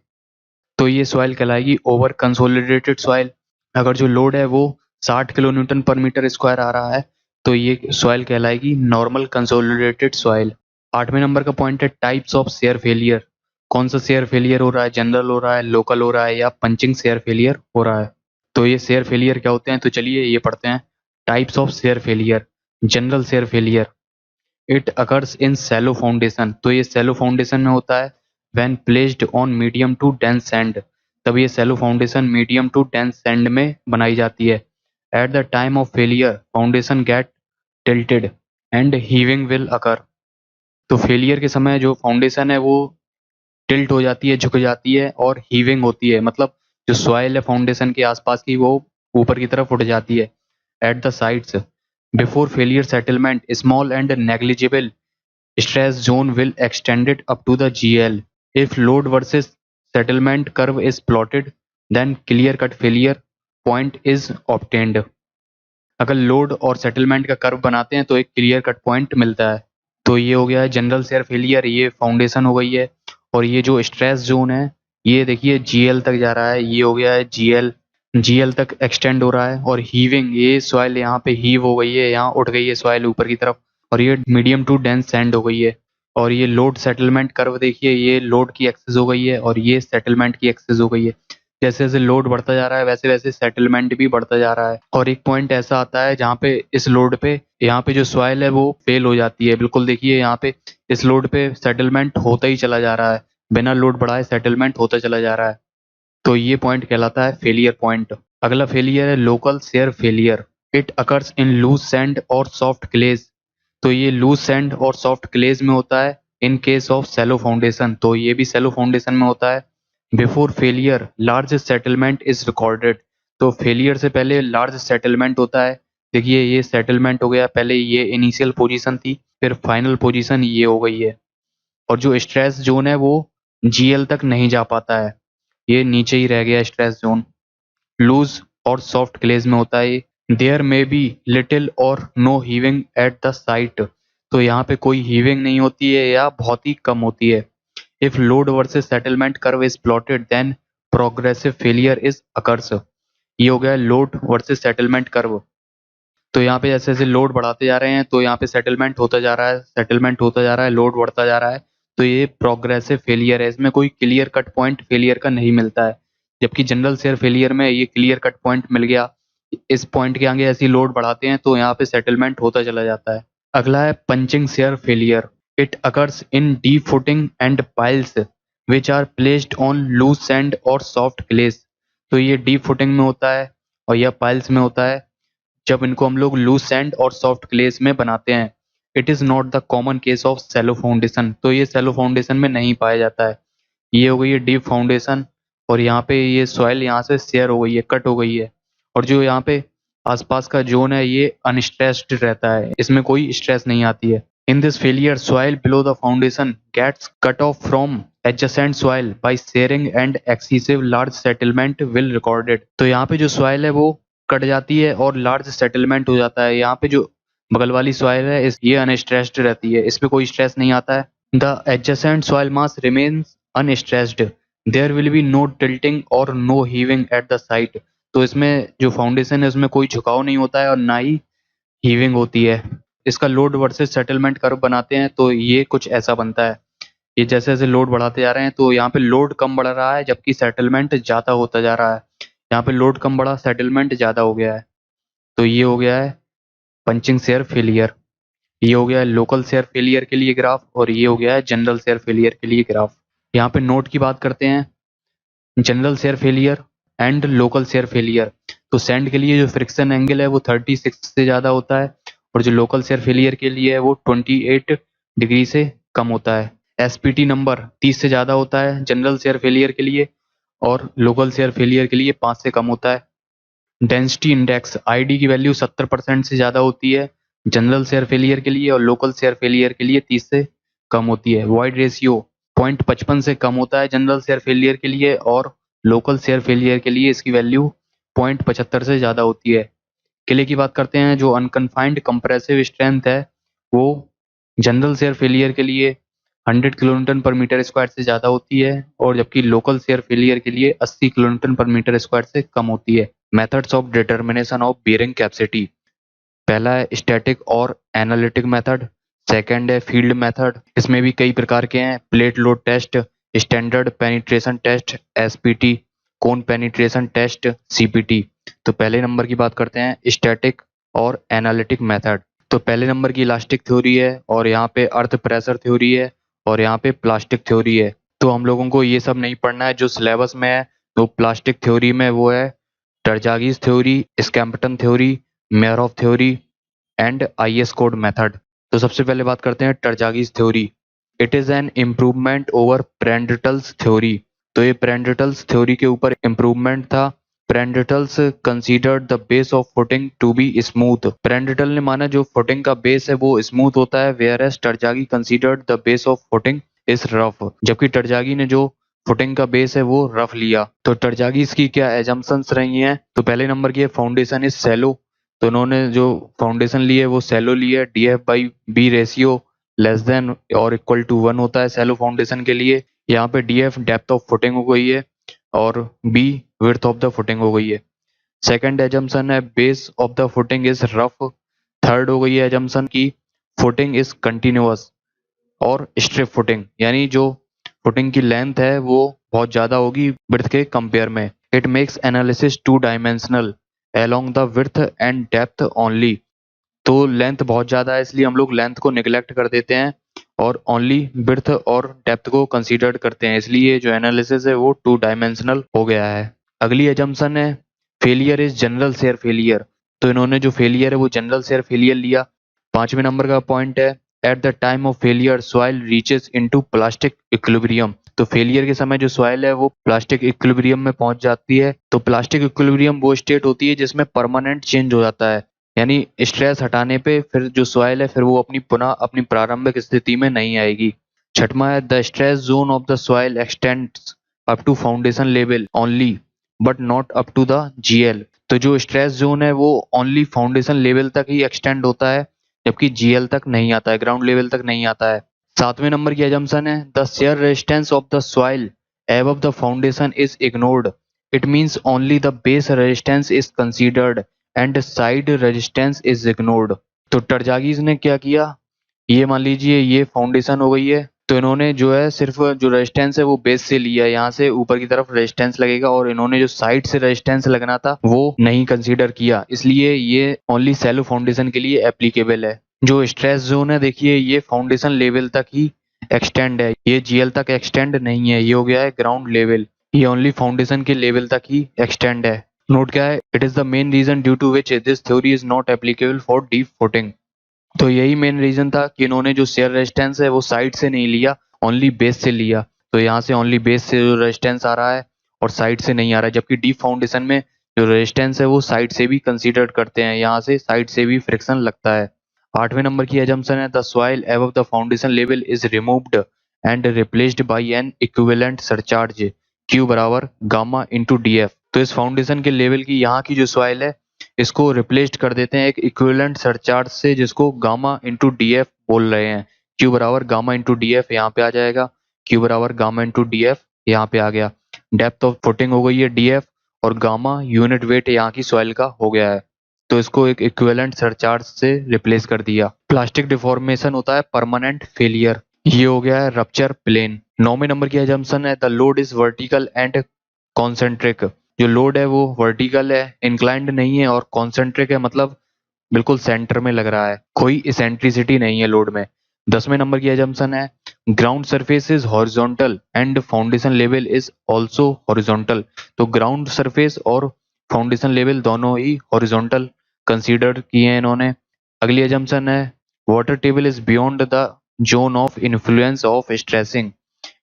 तो ये सॉइल कहलाएगी ओवर कंसोलिडेटेड सॉइल। अगर जो लोड है वो 60 किलोन्यूटन पर मीटर स्क्वायर आ रहा है तो ये सॉइल कहलाएगी नॉर्मल कंसोलिडेटेड सॉइल। 8वें नंबर का पॉइंट है टाइप्स ऑफ शेयर फेलियर, कौन सा शेयर फेलियर हो रहा है, जनरल हो रहा है, लोकल हो रहा है या पंचिंग शेयर फेलियर हो रहा है। तो ये शेयर फेलियर क्या होते हैं, तो चलिए ये पढ़ते हैं। Types of shear failure, general shear failure, it occurs in shallow foundation, तो ये सैलो फाउंडेशन में होता है। When placed on medium to dense sand, तब ये shallow foundation medium to dense sand में बनाई जाती है। At the time of failure foundation get tilted and heaving will occur, तो फेलियर के समय जो फाउंडेशन है वो टिल्ट हो जाती है, झुक जाती है और हीविंग होती है, मतलब जो सॉइल है फाउंडेशन के आसपास की वो ऊपर की तरफ उठ जाती है। At the sides before failure settlement small and negligible stress zone will extend it up to the GL. If load versus settlement curve is plotted, then clear cut failure point is obtained. अगर load और settlement का curve बनाते हैं तो एक clear cut point मिलता है। तो ये हो गया है जनरल शेयर फेलियर, ये फाउंडेशन हो गई है, और ये जो स्ट्रेस जोन है ये देखिए जीएल तक जा रहा है, ये हो गया है जीएल, जीएल तक एक्सटेंड हो रहा है। और हीविंग, ये सॉइल यहाँ पे हीव हो गई है, यहाँ उठ गई है सॉइल ऊपर की तरफ, और ये मीडियम टू डेंस सैंड हो गई है। और ये लोड सेटलमेंट कर्व देखिए, ये लोड की एक्सेस हो गई है और ये सेटलमेंट की एक्सेस हो गई है। जैसे जैसे लोड बढ़ता जा रहा है वैसे वैसे सेटलमेंट भी बढ़ता जा रहा है। और एक पॉइंट ऐसा आता है जहाँ पे इस लोड पे यहाँ पे जो सॉइल है वो फेल हो जाती है, बिल्कुल देखिए यहाँ पे इस लोड पे सेटलमेंट होता ही चला जा रहा है, बिना लोड बढ़ाए सेटलमेंट होता चला जा रहा है। तो ये पॉइंट कहलाता है फेलियर पॉइंट। अगला फेलियर है local shear failure, it occurs in loose sand और सॉफ्ट क्लेज, तो ये लूज सैंड और सॉफ्ट क्लेज में होता है। In case of shallow foundation, तो ये भी सैलो फाउंडेशन में होता है। Before failure large settlement is recorded, तो फेलियर से पहले लार्ज सेटलमेंट होता है। देखिए ये सेटलमेंट हो गया, पहले ये इनिशियल पोजीशन थी, फिर फाइनल पोजीशन ये हो गई है। और जो स्ट्रेस जोन है वो जीएल तक नहीं जा पाता है, ये नीचे ही रह गया स्ट्रेस जोन। लूज और सॉफ्ट क्लेज में होता है, there may be little or no heaving at the site, तो यहाँ पे कोई हीविंग नहीं होती है या बहुत ही कम होती है। If load versus settlement curve is plotted then progressive failure is occurs. ये हो गया लोड वर्सेस सेटलमेंट कर्व। तो यहाँ पे जैसे जैसे लोड बढ़ाते जा रहे हैं तो यहाँ पे सेटलमेंट होता जा रहा है, सेटलमेंट होता जा रहा है, लोड बढ़ता जा रहा है, तो ये प्रोग्रेसिव फेलियर है, इसमें कोई क्लियर कट पॉइंट फेलियर का नहीं मिलता है। जबकि जनरल शेयर फेलियर में ये क्लियर कट पॉइंट मिल गया, इस पॉइंट के आगे ऐसी लोड बढ़ाते हैं तो यहाँ पे सेटलमेंट होता चला जाता है। अगला है punching shear failure. It occurs in deep footing and piles which are placed on loose sand और सॉफ्ट क्लेस। तो ये डीप फुटिंग में होता है और यह पाइल्स में होता है, जब इनको हम लोग लूज सैंड और सॉफ्ट क्लेस में बनाते हैं। It is not the common case of shallow foundation, तो ये सैलो फाउंडेशन में नहीं पाया जाता है। ये हो गई है डीप फाउंडेशन, और यहाँ पे ये सॉइल यहाँ से शेयर हो गई है, कट हो गई है, और जो यहाँ पे आसपास का जोन है ये अनस्ट्रेस्ड रहता है, इसमें कोई स्ट्रेस नहीं आती है। In this failure soil below the foundation gets cut off from adjacent soil by shearing and excessive large settlement will recorded. तो यहाँ पे जो सॉइल है वो कट जाती है और लार्ज सेटलमेंट हो जाता है। यहाँ पे जो बगल वाली सॉइल है ये अनस्ट्रेस्ड रहती है, इसमें कोई स्ट्रेस नहीं आता है। The adjacent soil mass remains unstressed, there will be no tilting और no heaving at the site. तो इसमें जो फाउंडेशन है उसमें कोई झुकाव नहीं होता है और ना ही हीविंग होती है। इसका लोड वर्सेस सेटलमेंट कर्व बनाते हैं तो ये कुछ ऐसा बनता है। ये जैसे जैसे लोड बढ़ाते जा रहे हैं तो यहाँ पे लोड कम बढ़ रहा है जबकि सेटलमेंट ज़्यादा होता जा रहा है। यहाँ पे लोड कम बढ़ा, सेटलमेंट ज़्यादा हो गया है, तो ये हो गया है पंचिंग शेयर फेलियर। ये हो गया है लोकल शेयर फेलियर के लिए ग्राफ, और ये हो गया है जनरल शेयर फेलियर के लिए ग्राफ। यहाँ पे नोट की बात करते हैं, general shear failure and local shear failure. तो सैंड के लिए जो फ्रिक्शन एंगल है वो 36 से ज़्यादा होता है, और जो लोकल शेयर फेलियर के लिए है वो 28 डिग्री से कम होता है। एसपीटी नंबर 30 से ज़्यादा होता है जनरल शेयर फेलियर के लिए, और लोकल शेयर फेलियर के लिए 5 से कम होता है। डेंसिटी इंडेक्स आईडी की वैल्यू 70% से ज़्यादा होती है जनरल शेयर फेलियर के लिए, और लोकल शेयर फेलियर के लिए 30 से कम होती है। वॉइड रेशियो 0.55 से कम होता है जनरल शेयर फेलियर के लिए, और लोकल शेयर फेलियर के लिए इसकी वैल्यू 0.75 से ज़्यादा होती है। किले की बात करते हैं, जो अनकन्फाइंड कंप्रेसिव स्ट्रेंथ है वो जनरल शेयर फेलियर के लिए 100 किलोन्यूटन पर मीटर स्क्वायर से ज़्यादा होती है, और जबकि लोकल शेयर फेलियर के लिए 80 किलोन्यूटन पर मीटर स्क्वायर से कम होती है। Methods of determination of bearing capacity. पहला है स्टैटिक और एनालिटिक मेथड, सेकंड है फील्ड मेथड। इसमें भी कई प्रकार के हैं, plate load test, standard penetration test SPT, cone penetration test CPT. तो पहले नंबर की बात करते हैं स्टैटिक और एनालिटिक मेथड। तो पहले नंबर की इलास्टिक थ्योरी है, और यहाँ पे अर्थ प्रेशर थ्योरी है, और यहाँ पे प्लास्टिक थ्योरी है। तो हम लोगों को ये सब नहीं पढ़ना है, जो सिलेबस में है तो प्लास्टिक थ्योरी में वो है Terzaghi's theory, Skempton theory, Meyerhof theory and IS code method. तो सबसे पहले बात करते हैं Terzaghi's theory. It is an improvement over Prandtl's theory. तो ये प्रेंडटल्स थ्योरी के ऊपर इम्प्रूवमेंट था। Prandtl's considered the base of footing to be smooth. Prandtl ने माना जो फुटिंग का बेस है वो स्मूथ होता है, where as Terzaghi considered the base of footing is rough. जबकि टर्जागी ने जो फुटिंग का बेस है वो रफ लिया। तो टर्जागीज की क्या एजम्पशंस रही हैं, तो पहले नंबर की है फाउंडेशन इज सैलो। तो उन्होंने जो फाउंडेशन ली है वो सैलो ली है। DF/B रेशियो लेस देन और इक्वल टू 1 होता है सैलो फाउंडेशन के लिए। यहाँ पे DF डेप्थ ऑफ फुटिंग हो गई है और B width of the footing हो गई है। सेकंड एजम्पशन है base of the footing is rough. Third हो गई है एजम्पशन की फुटिंग इज कंटिन्यूअस और स्ट्रिप फुटिंग, यानी जो फुटिंग की लेंथ है वो बहुत ज़्यादा होगी विड्थ के कंपेयर में। It makes analysis 2 dimensional along the width and depth only. तो लेंथ बहुत ज़्यादा है इसलिए हम लोग लेंथ को निगलेक्ट कर देते हैं और ओनली विड्थ और डेप्थ को कंसीडर करते हैं, इसलिए जो एनालिसिस है वो 2 डायमेंशनल हो गया है। अगली एजम्पशन है failure is general shear failure. तो इन्होंने जो फेलियर है वो जनरल शेयर फेलियर लिया। 5वें नंबर का पॉइंट है at the time of failure soil reaches into plastic equilibrium. तो फेलियर के समय जो सॉइल है वो प्लास्टिक इक्विलिब्रियम में पहुंच जाती है। तो प्लास्टिक इक्विलिब्रियम वो स्टेट होती है जिसमें परमानेंट चेंज हो जाता है, यानी स्ट्रेस हटाने पे फिर जो सॉइल है फिर वो अपनी पुनः अपनी प्रारंभिक स्थिति में नहीं आएगी। छठवां है the stress zone of the soil extends up to foundation level only but not up to the GL. तो जो स्ट्रेस जोन है वो ओनली फाउंडेशन लेवल तक ही एक्सटेंड होता है, जबकि जीएल तक नहीं आता है, ग्राउंड लेवल तक नहीं आता है। सातवें नंबर की अजम्पशन है the share resistance of the soil above the foundation is ignored. It means only the base resistance is considered and side resistance is ignored. तो टरजागीज ने क्या किया, ये मान लीजिए ये फाउंडेशन हो गई है, तो इन्होंने जो है सिर्फ जो रेजिस्टेंस है वो बेस से लिया है, यहाँ से ऊपर की तरफ रेजिस्टेंस लगेगा, और इन्होंने जो साइड से रेजिस्टेंस लगना था वो नहीं कंसीडर किया, इसलिए ये ओनली सैलो फाउंडेशन के लिए एप्लीकेबल है। जो स्ट्रेस जोन है देखिए ये फाउंडेशन लेवल तक ही एक्सटेंड है, ये जीएल तक एक्सटेंड नहीं है, ये हो गया है ग्राउंड लेवल, ये ओनली फाउंडेशन के लेवल तक ही एक्सटेंड है। नोट क्या है, it is the main reason due to which this theory is not applicable for deep footing. तो यही मेन रीजन था कि इन्होंने जो शेयर रेजिस्टेंस है वो साइड से नहीं लिया, ओनली बेस से लिया। तो यहाँ से ओनली बेस से जो रेजिस्टेंस आ रहा है और साइड से नहीं आ रहा है, जबकि डीप फाउंडेशन में जो रेजिस्टेंस है वो साइड से भी कंसीडर करते हैं, यहाँ से साइड से भी फ्रिक्शन लगता है। आठवें नंबर की एजम्पशन है the soil above the foundation level is removed and replaced by N equivalent surcharge Q बराबर गामा इंटू डी एफ। तो इस फाउंडेशन के लेवल की यहाँ की जो सॉइल है इसको रिप्लेस्ड कर देते हैं एक इक्विवेलेंट सरचार्ज से, जिसको गामा इंटू डी एफ बोल रहे हैं। क्यू बराबर गामा इंटू डी एफ यहाँ पे आ जाएगा, क्यू बराबर गामा इंटू डी एफ यहाँ पे आ गया। डेप्थ ऑफ फुटिंग हो गई है डी एफ, और गामा यूनिट वेट यहाँ की सॉइल का हो गया है, तो इसको एक इक्विवेलेंट सरचार्ज से रिप्लेस कर दिया। प्लास्टिक डिफॉर्मेशन होता है परमानेंट फेलियर, ये हो गया है रप्चर प्लेन। 9वें नंबर की एजम्पशन है the load is vertical and concentric. जो लोड है वो वर्टिकल है, इंक्लाइंड नहीं है, और कॉन्सेंट्रिक है, मतलब बिल्कुल सेंटर में लग रहा है, कोई इसेंट्रिसिटी नहीं है लोड में। 10वें नंबर की एजम्पशन है ground surface is horizontal and foundation level is also horizontal. तो ग्राउंड सरफेस और फाउंडेशन लेवल दोनों ही हॉरिजॉन्टल कंसीडर किए हैं इन्होंने। अगली एजम्पशन है water table is beyond the zone of influence of stressing,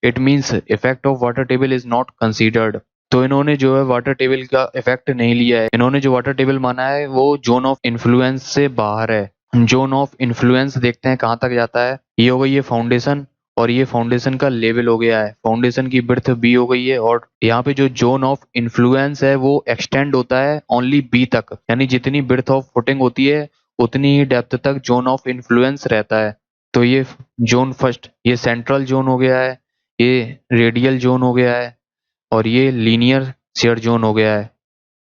it means effect of water table is not considered. तो इन्होंने जो है वाटर टेबल का इफेक्ट नहीं लिया है, इन्होंने जो वाटर टेबल माना है वो जोन ऑफ इन्फ्लुएंस से बाहर है। जोन ऑफ इन्फ्लुएंस देखते हैं कहाँ तक जाता है, ये हो गई है फाउंडेशन, और ये फाउंडेशन का लेवल हो गया है, फाउंडेशन की बिर्थ बी हो गई है, और यहाँ पे जो जोन ऑफ इन्फ्लुएंस है वो एक्सटेंड होता है ओनली बी तक, यानी जितनी बिर्थ ऑफ फुटिंग होती है उतनी ही डेप्थ तक जोन ऑफ इन्फ्लुएंस रहता है। तो ये जोन फर्स्ट, ये सेंट्रल जोन हो गया है, ये रेडियल जोन हो गया है, और ये लीनियर शेयर जोन हो गया है।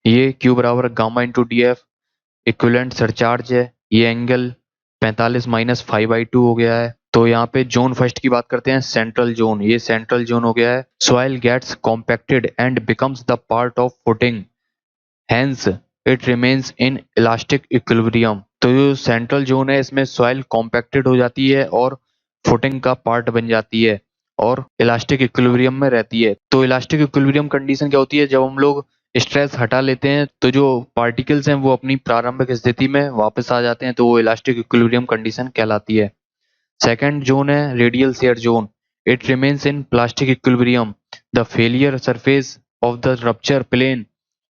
ये क्यू बराबर gamma into D F equivalent surcharge है, ये एंगल 45 माइनस 5/2 हो गया है। तो यहाँ पे जोन फर्स्ट की बात करते हैं, सेंट्रल जोन, ये सेंट्रल जोन हो गया है। Soil gets compacted and becomes the part of footing, hence it remains in elastic equilibrium. तो जो सेंट्रल जोन है इसमें सॉइल कॉम्पैक्टेड हो जाती है और फुटिंग का पार्ट बन जाती है और इलास्टिक इक्विलिब्रियम में रहती है। तो इलास्टिक इक्विलिब्रियम कंडीशन क्या होती है, जब हम लोग स्ट्रेस हटा लेते हैं तो जो पार्टिकल्स हैं वो अपनी प्रारंभिक स्थिति में वापस आ जाते हैं, तो वो इलास्टिक इक्विलिब्रियम कंडीशन कहलाती है। सेकेंड जोन है radial shear zone, it remains in plastic equilibrium. The failure surface of the rupture plane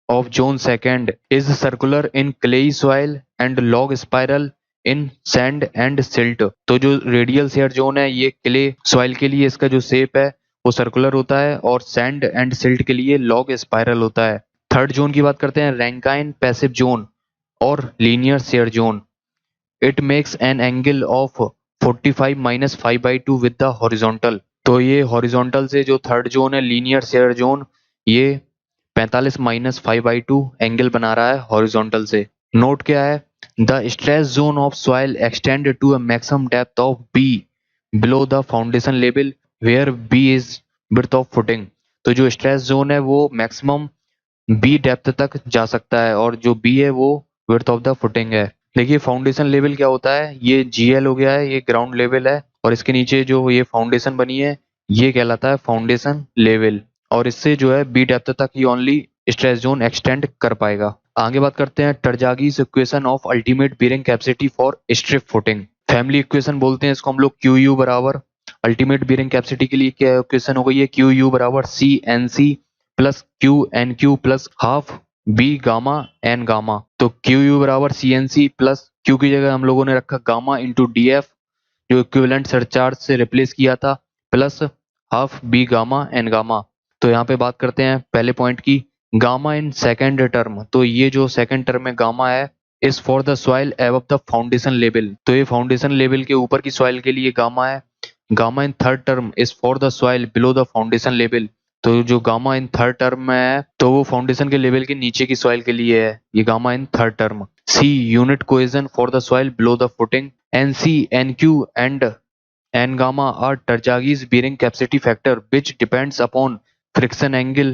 of zone second is circular in clay soil and log spiral in sand and silt। तो जो radial shear zone है ये clay soil के लिए इसका जो shape है वो सर्कुलर होता है, और सैंड एंड सिल्ट के लिए लॉग स्पाइरल होता है। थर्ड जोन की बात करते हैं रैंकाइन पैसिव जोन और linear share zone, it makes an angle of 45 minus 5/2 with the horizontal. तो ये हॉरिजॉन्टल से जो थर्ड जोन है लीनियर शेयर जोन, ये 45 माइनस 5/2 एंगल बना रहा है हॉरिजॉन्टल से। नोट क्या है, the stress zone of soil extend to a maximum depth of B below the foundation level where B is width of footing. तो जो स्ट्रेस जोन है वो मैक्सिमम बी डेप्थ तक जा सकता है, और जो बी है वो विड्थ ऑफ द फुटिंग है। देखिए फाउंडेशन लेवल क्या होता है, ये जीएल हो गया है, ये ग्राउंड लेवल है, और इसके नीचे जो ये फाउंडेशन बनी है ये कहलाता है फाउंडेशन लेवल, और इससे जो है बी डेप्थ तक ही ओनली स्ट्रेस जोन एक्सटेंड कर पाएगा। आगे बात करते हैं Terzaghi's equation of ultimate bearing capacity for strip footing. Family equation बोलते हैं इसको हम लोग, क्यू यू बराबर अल्टीमेट बेयरिंग कैपेसिटी के लिए क्या इक्वेशन हो गई है, क्यू यू बराबर C N C plus Q N Q plus half B gamma N gamma. तो क्यू यू बराबर C N C plus Q की जगह हम लोगों ने रखा गामा इंटू डी एफ, जो इक्विवेलेंट सरचार्ज से रिप्लेस किया था, plus half B gamma N gamma. तो यहाँ पे बात करते हैं पहले पॉइंट की, गामा इन सेकेंड टर्म। तो ये जो सेकेंड टर्म में गामा है is for the soil above the foundation level. तो ये फाउंडेशन लेवल के ऊपर की सॉइल के लिए गामा है। Gamma in third term is for the soil below the foundation level. तो जो गामा इन थर्ड टर्म में है तो वो फाउंडेशन के लेवल के नीचे की सॉइल के लिए है, ये gamma in third term. C unit cohesion for the soil below the footing. N C N Q and N gamma are Terzaghi's bearing capacity factor which depends upon friction angle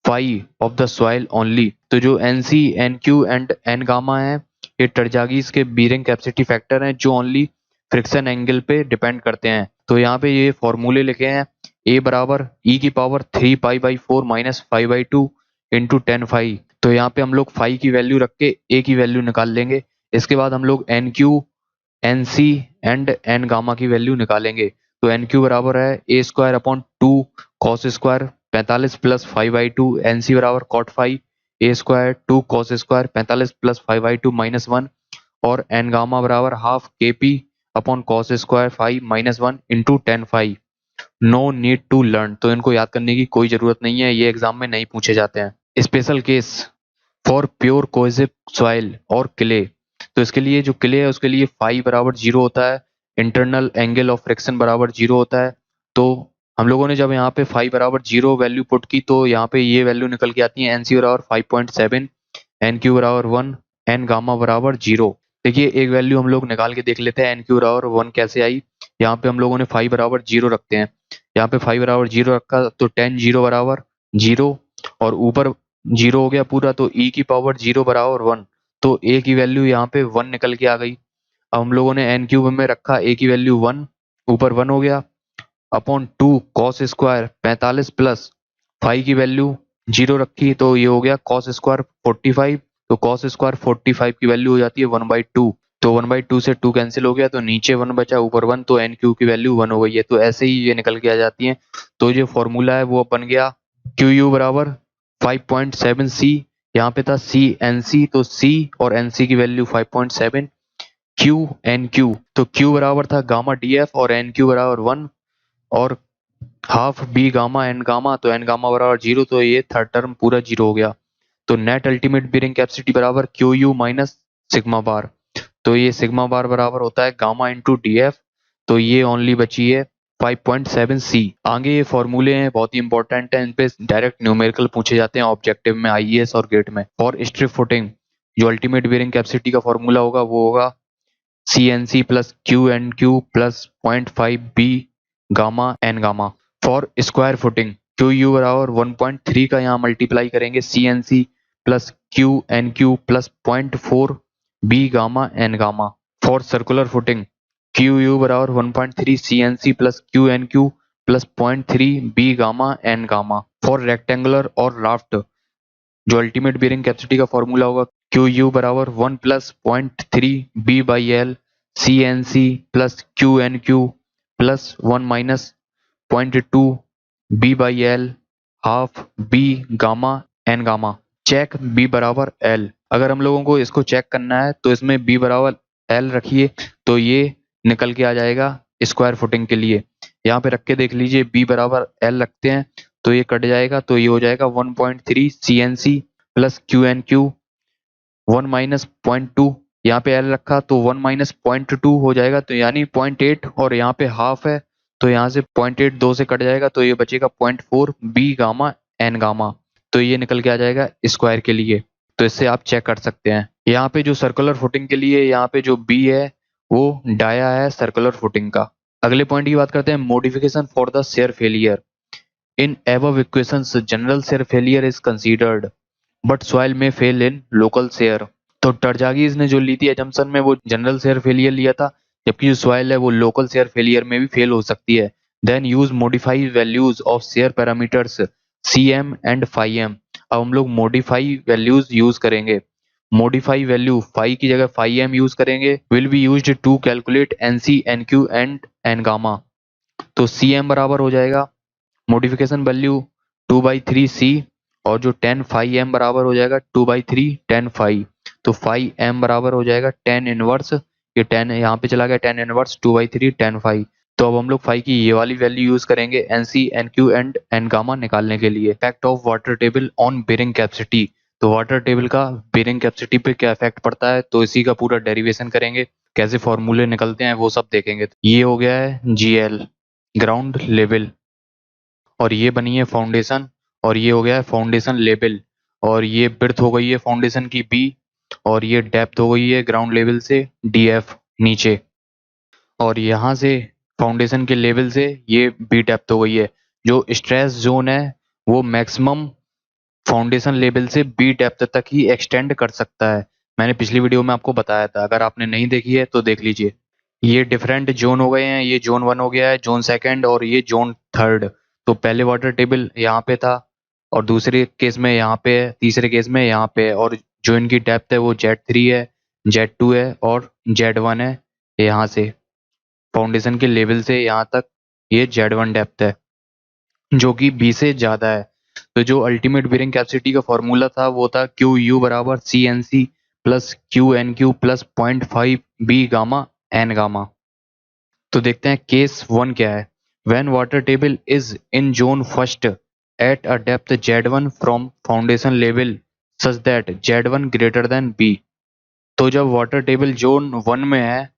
phi of the soil only। तो जो N C N Q and N gamma है ये Terzaghi's के bearing capacity factor हैं जो only friction angle पे depend करते हैं। तो यहाँ पे ये फॉर्मूले लिखे हैं, ए बराबर ई की पावर 3 पाई/4 माइनस 5/2 इंटू 10 फाई। तो यहाँ पे हम लोग फाई की वैल्यू रख के ए की वैल्यू निकाल लेंगे। इसके बाद हम लोग N Q N C and N gamma की वैल्यू निकालेंगे। तो एन क्यू बराबर है a square upon 2 cos square 45 plus 5/2। N C बराबर cot five a square 2 cos square 45 plus 5/2 -1। और एन गामा बराबर half K P upon cos square 5 -1 into 10 five. No need to learn. तो इनको याद करने की कोई जरूरत नहीं है, ये एग्जाम में नहीं पूछे जाते हैं। Special case for pure cohesive soil और क्ले। तो इसके लिए जो क्ले है उसके लिए फाई बराबर 0 होता है, इंटरनल एंगल ऑफ फ्रिक्शन बराबर 0 होता है। तो हम लोगों ने जब यहाँ पे फाई बराबर 0 वैल्यू पुट की तो यहाँ पे ये वैल्यू निकल के आती है, एन सी बराबर 5.7, एन क्यू बराबर 1, एन गामा बराबर 0। देखिए एक वैल्यू हम लोग निकाल के देख लेते हैं, एन क्यू बराबर 1 कैसे आई। यहाँ पे हम लोगों ने फाई बराबर 0 रखते हैं, यहाँ पे फाई बराबर 0 रखा तो 10 0 बराबर 0 और ऊपर 0 हो गया पूरा, तो ई की पावर 0 बराबर 1। तो ए की वैल्यू यहाँ पे 1 निकल के आ गई। अब हम लोगों ने एन क्यूब में रखा ए की वैल्यू 1, ऊपर 1 हो गया upon 2 cos square 45 plus five की वैल्यू 0 रखी तो ये हो गया कॉस स्क्वायर 45। तो कॉस स्क्वायर 45 की वैल्यू हो जाती है 1/2। तो 1/2 से 2 कैंसिल हो गया तो नीचे 1 बचा ऊपर 1, तो एन क्यू की वैल्यू 1 हो गई है। तो ऐसे ही ये निकल के आ जाती है। तो जो फॉर्मूला है वो बन गया क्यू यू बराबर 5.7 सी। यहाँ पे था सी एन सी, तो सी और एन सी की वैल्यू 5.7, क्यू एन क्यू। तो क्यू बराबर था गामा डी एफ और एन क्यू बराबर 1 और half B gamma N gamma. तो एन गामा बराबर 0, तो ये थर्ड टर्म पूरा 0 हो गया। तो नेट अल्टीमेट बीयरिंग कैपेसिटी बराबर Q U minus sigma bar. तो ये सिग्मा बार बराबर होता है गामा इंटू डी एफ। तो ये ओनली बची है 5.7 सी। आगे ये फॉर्मूले हैं बहुत ही इंपॉर्टेंट है, इन पे डायरेक्ट न्यूमेरिकल पूछे जाते हैं ऑब्जेक्टिव में, आईएएस और गेट में। फॉर स्ट्रिप फुटिंग जो अल्टीमेट बीयरिंग कैपेसिटी का फॉर्मूला होगा वो होगा C N C plus Q N Q plus 0.5 B gamma N gamma. For square footing Q U बराबर 1.3 का यहाँ मल्टीप्लाई करेंगे C N C plus Q N Q plus 0.4 B gamma N gamma. For circular footing Q U बराबर 1.3 C N C plus Q N Q plus 0.3 B gamma N gamma. For rectangular और raft जो ultimate bearing capacity का formula होगा Q U बराबर 1 plus 0.3 B by L C N C plus Q N Q plus 1 minus 0.2 B by L half B gamma N gamma. Check B बराबर L. अगर हम लोगों को इसको चेक करना है तो इसमें बी बराबर एल रखिए तो ये निकल के आ जाएगा स्क्वायर फुटिंग के लिए। यहाँ पे रख के देख लीजिए बी बराबर एल रखते हैं तो ये कट जाएगा, तो ये हो जाएगा 1.3 C N C plus Q N Q 1 minus 0.2। यहाँ पे एल रखा तो 1 माइनस 0.2 हो जाएगा, तो यानी 0.8 और यहाँ पे हाफ है तो यहाँ से 0.8 2 से कट जाएगा तो ये बचेगा 0.4 बी गामा एन गामा। तो ये निकल के आ जाएगा स्क्वायर के लिए। तो इससे आप चेक कर सकते हैं। यहाँ पे जो सर्कुलर फुटिंग के लिए यहाँ पे जो बी है वो डाया है सर्कुलर फुटिंग का। अगले पॉइंट की बात करते हैं, modification for the share failure. In above equations general shear failure is considered but soil may fail in local shear। तो टर्जागीज ने जो ली थी एजम्पशन में वो जनरल शेयर फेलियर लिया था, जबकि जो सॉइल है वो लोकल शेयर फेलियर में भी फेल हो सकती है। Then use modify values of shear parameters C M and phi M. अब हम लोग मॉडिफाई वैल्यूज यूज करेंगे। मॉडिफाई वैल्यू फाई की जगह फाई एम यूज करेंगे। Will be used to calculate N C N Q and N gamma. तो C M बराबर हो जाएगा मॉडिफिकेशन वैल्यू 2/3 सी और जो 10 फाई एम बराबर हो जाएगा 2/3 10 फाई। तो फाई एम बराबर हो जाएगा 10 इनवर्स, ये 10 यहाँ पे चला गया 10 इनवर्स 2/3 10 फाई। तो अब हम लोग फाई की ये वाली वैल्यू यूज करेंगे N C, N Q and N gamma निकालने के लिए। Effect of water table on bearing capacity. तो वाटर टेबल का बेरिंग कैपेसिटी पे क्या इफेक्ट पड़ता है, तो इसी का पूरा डेरिवेशन करेंगे, कैसे फॉर्मूले निकलते हैं वो सब देखेंगे। ये हो गया है जीएल, ग्राउंड लेवल, और ये बनी है फाउंडेशन, और ये हो गया है फाउंडेशन लेवल, और ये बिर्थ हो गई है फाउंडेशन की बी, और ये डेप्थ हो गई है ग्राउंड लेवल से डीएफ नीचे, और यहाँ से फाउंडेशन के लेवल से ये बी डेप्थ हो गई है। जो स्ट्रेस जोन है वो मैक्सिमम फाउंडेशन लेवल से बी डेप्थ तक ही एक्सटेंड कर सकता है। मैंने पिछली वीडियो में आपको बताया था, अगर आपने नहीं देखी है तो देख लीजिए। ये डिफरेंट जोन हो गए हैं, ये जोन 1 हो गया है, जोन सेकंड, और ये जोन थर्ड। तो पहले वाटर टेबल यहाँ पे था, और दूसरे केस में यहाँ पे है, तीसरे केस में यहाँ पे है, और जो इनकी डेप्थ है वो Z3 है, Z2 है और Z1 है। यहाँ से फाउंडेशन के लेवल से यहाँ तक ये Z1 डेप्थ है, जो कि बी से ज़्यादा है। तो जो अल्टीमेट बेरिंग कैपेसिटी का फॉर्मूला था वो था क्यू यू बराबर C N C plus Q N Q plus 0.5 B gamma N gamma. तो देखते हैं केस 1 क्या है। When water table is in zone first at a depth Z1 from foundation level such that Z1 greater than B. तो जब water table zone 1 में है,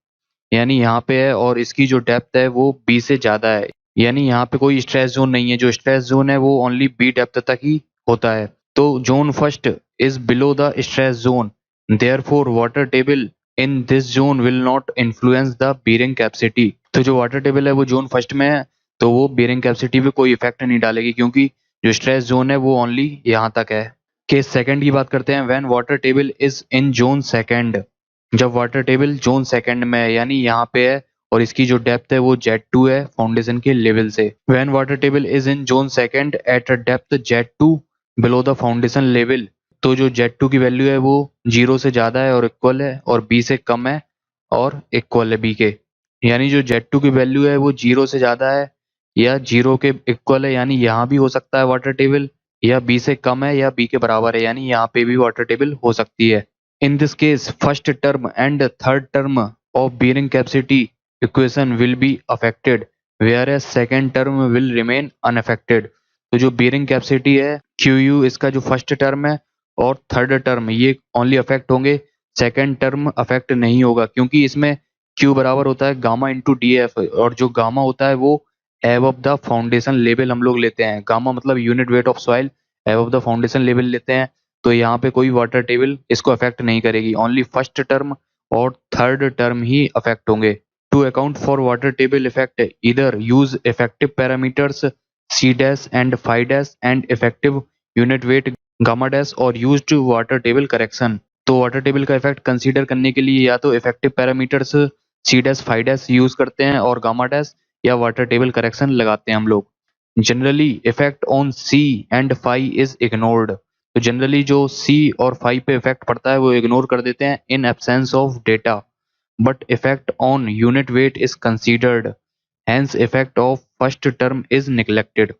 यानी यहाँ पे है, और इसकी जो डेप्थ है वो बी से ज्यादा है, यानी यहाँ पे कोई स्ट्रेस जोन नहीं है, जो स्ट्रेस जोन है वो ओनली बी डेप्थ तक ही होता है। तो zone first is below the stress zone, therefore water table in this zone will not influence the bearing capacity. तो जो वाटर टेबल है वो जोन फर्स्ट में है, तो वो बेरिंग कैपेसिटी पे कोई इफेक्ट नहीं डालेगी, क्योंकि जो स्ट्रेस जोन है वो ओनली यहाँ तक है। केस सेकंड की बात करते हैं। When water table is in zone second, जब वाटर टेबल जोन सेकंड में है, यानी यहाँ पे है, और इसकी जो डेप्थ है वो Z2 है फाउंडेशन के लेवल से। When water table is in zone second eight a depth Z2 below the foundation level, तो जो Z2 की वैल्यू है वो 0 से ज्यादा है और इक्वल है, और B से कम है और इक्वल है B के। यानी जो Z2 की वैल्यू है वो 0 से ज्यादा है या 0 के इक्वल है, यानी यहाँ भी हो सकता है वाटर टेबल, या B से कम है या B के बराबर है, यानी यहाँ पे भी वाटर टेबल हो सकती है। In this case, first term and third term of bearing capacity equation will be affected, whereas second term will remain unaffected. तो जो bearing capacity है QU, इसका जो फर्स्ट टर्म है और थर्ड टर्म, ये ओनली अफेक्ट होंगे, सेकंड टर्म अफेक्ट नहीं होगा, क्योंकि इसमें Q बराबर होता है गामा इंटू डी एफ, और जो गामा होता है वो एबव द फाउंडेशन लेवल हम लोग लेते हैं। गामा मतलब unit weight of soil, above the foundation level लेते हैं। तो यहाँ पे कोई वाटर टेबल इसको अफेक्ट नहीं करेगी, ओनली फर्स्ट टर्म और थर्ड टर्म ही अफेक्ट होंगे। To account for water table effect इधर use effective parameters C dash and five dash and effective unit weight gamma dash, और यूज्ड वाटर टेबल करेक्शन। तो water table का effect consider करने के लिए या तो effective parameters C dash five dash use करते हैं और गामा डैश, या वाटर टेबल करेक्शन लगाते हैं हम लोग। Generally effect on C and phi is ignored. तो जनरली जो सी और फाइव पे इफेक्ट पड़ता है वो इग्नोर कर देते हैं इन absence of data, but effect on unit weight is considered, hence effect of first term is neglected.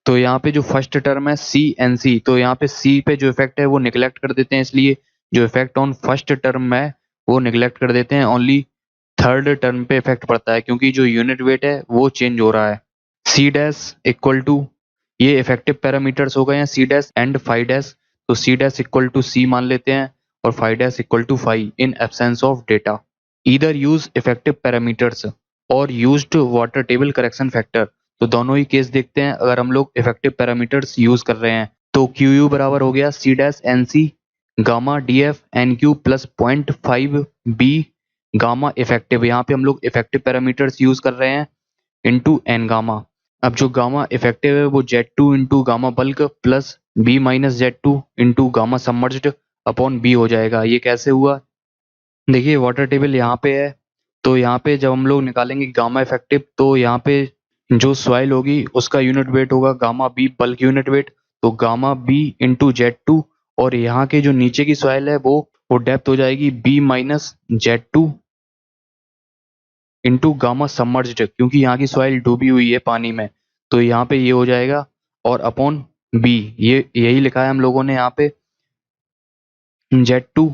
तो यहाँ पे जो फर्स्ट टर्म है सी एन सी, तो यहाँ पे सी पे जो इफेक्ट है वो निग्लेक्ट कर देते हैं, इसलिए जो इफेक्ट ऑन फर्स्ट टर्म है वो निग्लेक्ट कर देते हैं, ओनली थर्ड टर्म पे इफेक्ट पड़ता है, क्योंकि जो यूनिट वेट है वो चेंज हो रहा है। सी डैश इक्वल टू, ये इफेक्टिव पैरामीटर्स हो गए हैं C dash and five dash, तो C dash equal to C मान लेते हैं और five dash equal to five in absence of data. Either use effective parameters और used water table correction factor. तो दोनों ही केस देखते हैं। अगर हम लोग इफेक्टिव पैरामीटर्स यूज कर रहे हैं तो क्यू यू बराबर हो गया C dash N C gamma D F N Q plus 0.5 B gamma effective. यहाँ पे हम लोग इफेक्टिव पैरामीटर्स यूज कर रहे हैं इंटू एन गामा। अब जो गामा इफेक्टिव है वो Z2 into gamma bulk plus B minus Z2 into gamma submerged upon B हो जाएगा। ये कैसे हुआ, देखिए वाटर टेबल यहाँ पे है, तो यहाँ पे जब हम लोग निकालेंगे गामा इफेक्टिव, तो यहाँ पे जो सॉइल होगी उसका यूनिट वेट होगा gamma B bulk unit weight, तो गामा बी इंटू Z2, और यहाँ के जो नीचे की सॉइल है वो डेप्थ हो जाएगी B minus Z2 into gamma submerged, क्योंकि यहाँ की सॉइल डूबी हुई है पानी में, तो यहाँ पे ये हो जाएगा, और अपॉन बी, ये यही लिखा है हम लोगों ने यहाँ पे Z2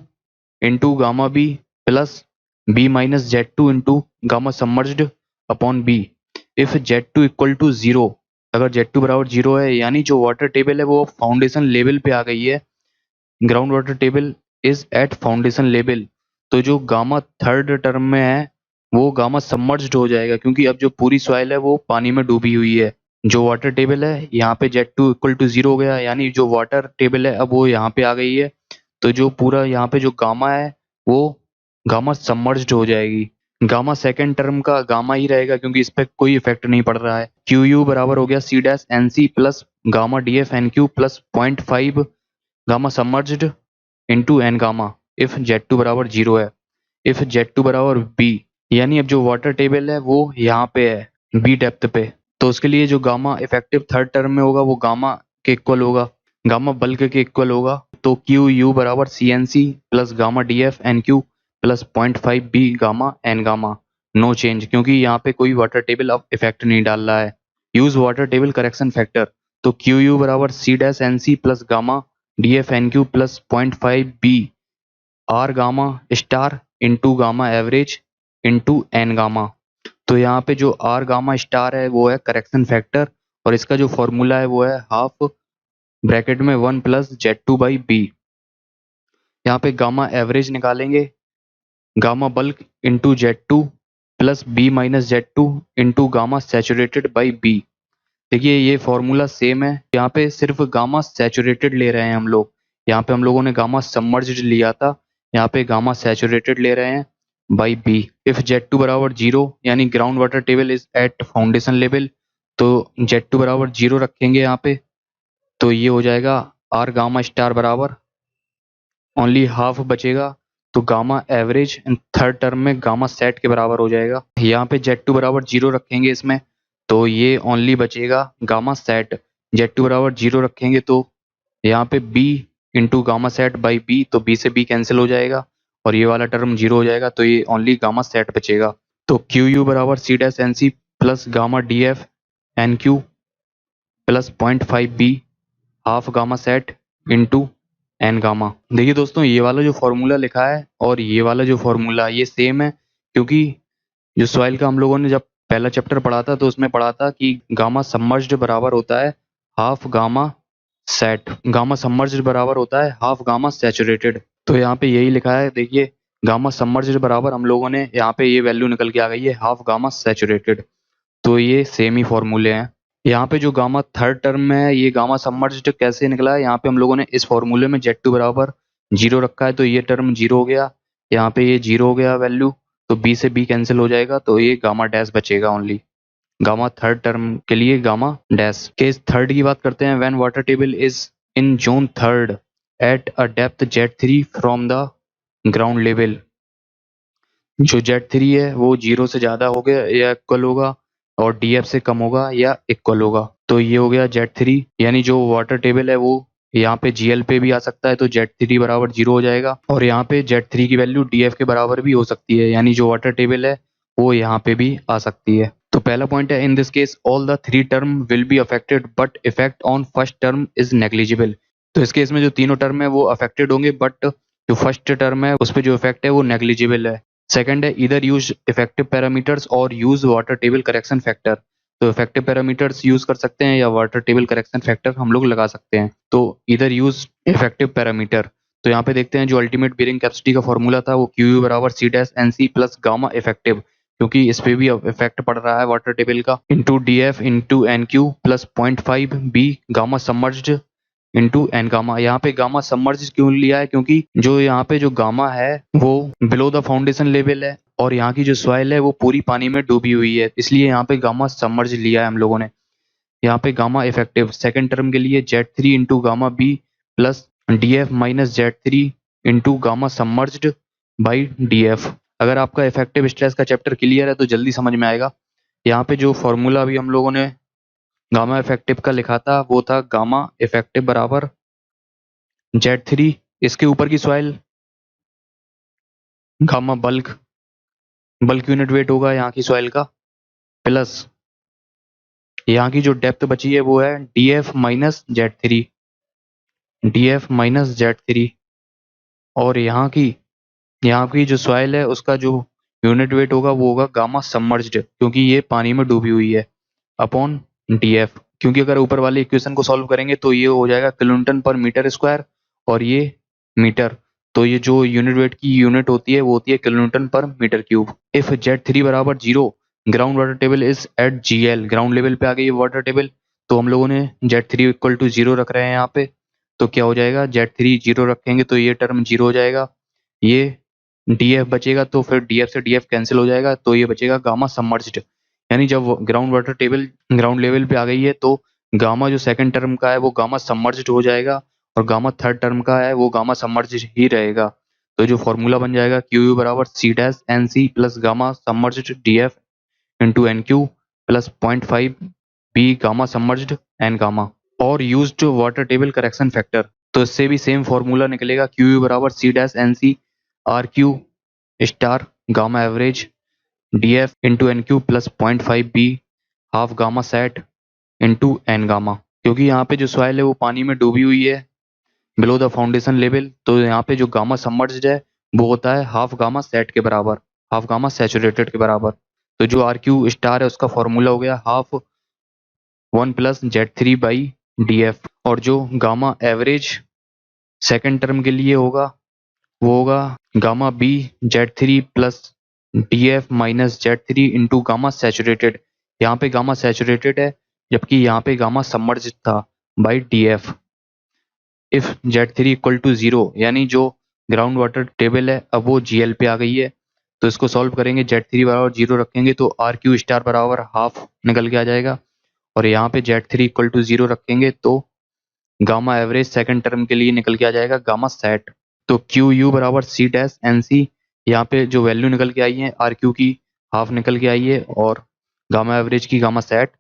into gamma B plus B minus Z2 into gamma submerged upon B if Z2 equal to 0। अगर Z2 बराबर 0 है यानी जो वाटर टेबल है वो फाउंडेशन लेवल पे आ गई है, ground water table is at foundation level. तो जो गामा थर्ड टर्म में है वो गामा सबमर्ज्ड हो जाएगा, क्योंकि अब जो पूरी सॉइल है वो पानी में डूबी हुई है। जो वाटर टेबल है यहाँ पे Z2 इक्वल टू 0 हो गया, यानी जो वाटर टेबल है अब वो यहाँ पे आ गई है। तो जो पूरा यहाँ पे जो गामा है वो गामा सबमर्ज्ड हो जाएगी। गामा सेकेंड टर्म का गामा ही रहेगा क्योंकि इस पे कोई इफेक्ट नहीं पड़ रहा है। क्यू यू बराबर हो गया C dash N C plus gamma D F N Q plus 0.5 gamma submerged into N gamma if Z2 बराबर 0 है। इफ Z2 बराबर बी, यानी अब जो वाटर टेबल है वो यहाँ पे है बी डेप्थ पे, तो उसके लिए जो गामा इफेक्टिव थर्ड टर्म में होगा वो गामा के इक्वल होगा, गामा बल्क के इक्वल होगा। तो क्यू यू बराबर C N C plus gamma D F N Q plus 0.5 B gamma N gamma, no change क्योंकि यहाँ पे कोई वाटर टेबल अब इफेक्ट नहीं डाल रहा है। Use water table correction factor, तो क्यू यू बराबर C dash N C plus gamma D F N Q plus 0.5 B R gamma star into gamma average into N gamma. तो यहाँ पे जो आर गामा स्टार है वो है correction factor, और इसका जो फॉर्मूला है वो है हाफ ब्रैकेट में 1 प्लस Z2 बाई बी। यहाँ पे गामा एवरेज निकालेंगे, gamma bulk into Z2 plus B minus Z2 into gamma saturated by B. देखिए ये फॉर्मूला सेम है, यहाँ पे सिर्फ गामा सैचुरेटेड ले रहे हैं हम लोग, यहाँ पे हम लोगों ने गामा सबमर्ज्ड लिया था, यहाँ पे गामा सैचुरेटेड ले रहे हैं बाई बी। इफ Z2 बराबर 0 यानी ground water table is at foundation level, तो Z2 बराबर 0 रखेंगे यहाँ पे, तो ये हो जाएगा आर गामा स्टार बराबर ओनली हाफ बचेगा, तो गामा एवरेज थर्ड टर्म में गामा सेट के बराबर हो जाएगा। यहाँ पे Z2 बराबर 0 रखेंगे इसमें, तो ये ओनली बचेगा गामा सेट। Z2 बराबर 0 रखेंगे तो यहाँ पे B into gamma sat by B, तो B से B कैंसिल हो जाएगा और ये वाला टर्म 0 हो जाएगा, तो ये ओनली गामा सेट बचेगा। तो क्यू यू बराबर C dash N C plus gamma D F N Q plus 0.5 B half gamma sat into N gamma. देखिए दोस्तों ये वाला जो फॉर्मूला लिखा है और ये वाला जो फॉर्मूला ये सेम है, क्योंकि जो सॉइल का हम लोगों ने जब पहला चैप्टर पढ़ा था तो उसमें पढ़ा था कि गामा सबमर्ज्ड बराबर होता है half gamma set, gamma submerged बराबर होता है हाफ गामा सैचुरेटेड। तो यहाँ पे यही लिखा है, देखिए गामा सबमर्ज्ड बराबर हम लोगों ने यहाँ पे ये वैल्यू निकल के आ गई है हाफ गामा सैचुरेटेड, तो ये सेम ही फॉर्मूले हैं। यहाँ पे जो गामा थर्ड टर्म में है ये गामा सबमर्ज्ड कैसे निकला है, यहाँ पे हम लोगों ने इस फॉर्मूले में Z2 बराबर 0 रखा है, तो ये टर्म 0 हो गया, यहाँ पे ये 0 हो गया वैल्यू, तो B से B कैंसिल हो जाएगा, तो ये गामा डैश बचेगा ओनली। गामा थर्ड टर्म के लिए गामा डैश। केस थर्ड की बात करते हैं, when water table is in zone third eight a depth Z3 from the ground level. जो Z3 है वो 0 से ज्यादा हो गया या इक्वल होगा और DF से कम होगा या इक्वल होगा, तो ये हो गया Z3, यानी जो वाटर टेबल है वो यहाँ पे GL पे भी आ सकता है, तो Z3 बराबर 0 हो जाएगा, और यहाँ पे Z3 की वैल्यू DF के बराबर भी हो सकती है, यानी जो वाटर टेबल है वो यहाँ पे भी आ सकती है। तो पहला पॉइंट है, in this case all the three term will be affected but effect on first term is negligible. तो इस केस में जो तीनों टर्म है वो अफेक्टेड होंगे, बट जो फर्स्ट टर्म है उस पर जो इफेक्ट है वो नेग्लिजिबल है। सेकंड है, इधर यूज इफेक्टिव पैरामीटर्स और use water table correction factor. तो इफेक्टिव पैरामीटर्स यूज कर सकते हैं या वाटर टेबल करेक्शन फैक्टर हम लोग लगा सकते हैं, तो इधर यूज इफेक्टिव पैरामीटर। तो यहाँ पे देखते हैं जो अल्टीमेट बेरिंग कैपेसिटी का फॉर्मूला था वो क्यू यू बराबर C dash N C plus gamma effective, क्योंकि इस पे भी इफेक्ट पड़ रहा है वाटर टेबल का, into D F into N Q plus 0.5 B gamma submerged into N gamma. यहाँ पे गामा सबमर्ज क्यों लिया है, क्योंकि जो यहाँ पे जो गामा है वो बिलो द फाउंडेशन लेवल है और यहाँ की जो सॉइल है वो पूरी पानी में डूबी हुई है, इसलिए यहाँ पे गामा सबमर्ज लिया है हम लोगों ने। यहाँ पे गामा इफेक्टिव सेकंड टर्म के लिए Z3 into gamma B plus D F minus Z3 into gamma submerged by D F. अगर आपका इफेक्टिव स्ट्रेस का चैप्टर क्लियर है तो जल्दी समझ में आएगा। यहाँ पे जो फॉर्मूला अभी हम लोगों ने गामा इफेक्टिव का लिखा था वो था गामा इफेक्टिव बराबर Z3, इसके ऊपर की soil gamma bulk, bulk unit weight होगा यहाँ की सॉइल का, प्लस यहाँ की जो डेप्थ बची है वो है DF minus Z3, DF minus Z3, और यहाँ की जो सॉइल है उसका जो यूनिट वेट होगा वो होगा गामा सबमर्ज्ड, क्योंकि ये पानी में डूबी हुई है, अपॉन डीएफ। क्योंकि अगर ऊपर वाले इक्वेशन को सॉल्व करेंगे तो ये हो जाएगा किलोन्यूटन पर मीटर स्क्वायर, और ये मीटर, तो ये जो यूनिट वेट की यूनिट होती है वो होती है किलोन्यूटन पर मीटर क्यूब। इफ Z3 बराबर 0, ground water table is at GL, ground level पे आ गई है वाटर टेबल, तो हम लोगों ने Z3 इक्वल टू 0 रख रहे हैं यहाँ पे, तो क्या हो जाएगा, Z3 0 रखेंगे तो ये टर्म 0 हो जाएगा, ये डीएफ बचेगा, तो फिर डीएफ से डीएफ कैंसिल हो जाएगा, तो ये बचेगा गामा सबमर्ज्ड। यानी जब ground water table ground level पे आ गई है तो गामा जो सेकंड टर्म का है वो गामा सबमर्ज्ड हो जाएगा, और गामा थर्ड टर्म का है वो गामा सबमर्ज्ड ही रहेगा। तो जो फॉर्मूला बन जाएगा क्यू यू बराबर C dash N C plus gamma submerged D F into N Q plus 0.5 B gamma submerged N gamma, और used water table correction factor, तो इससे भी सेम फॉर्मूला निकलेगा क्यू यू बराबर C dash N C R Q star gamma average D F into N Q plus 0.5 B half gamma sat into N gamma. क्योंकि यहाँ पे जो soil है वो पानी में डूबी हुई है बिलो द फाउंडेशन लेवल, तो यहाँ पे जो गामा सबमर्ज्ड है वो होता है हाफ गामा सेट के बराबर, हाफ गामा सैचुरेटेड के बराबर। तो जो आर क्यू स्टार है उसका फॉर्मूला हो गया हाफ 1 प्लस Z3/df, और जो गामा एवरेज सेकेंड टर्म के लिए होगा वो होगा gamma B Z3 plus DF minus Z3 into gamma saturated. यहाँ पे गामा सैचुरेटेड है जबकि यहाँ पे गामा सबमर्ज्ड था by DF। If Z3 equal to 0, यानी जो ग्राउंड वाटर टेबल है अब वो GL पे आ गई है, तो इसको सॉल्व करेंगे, Z3 बराबर 0 रखेंगे तो आर क्यू स्टार बराबर हाफ निकल के आ जाएगा, और यहाँ पे Z3 इक्वल टू 0 रखेंगे तो गामा एवरेज सेकंड टर्म के लिए निकल के आ जाएगा गामा सेट। तो क्यू यू बराबर सी डैश एन सी, यहाँ पे जो वैल्यू निकल के आई है आर क्यू की हाफ निकल के आई है, और गामा एवरेज की gamma sat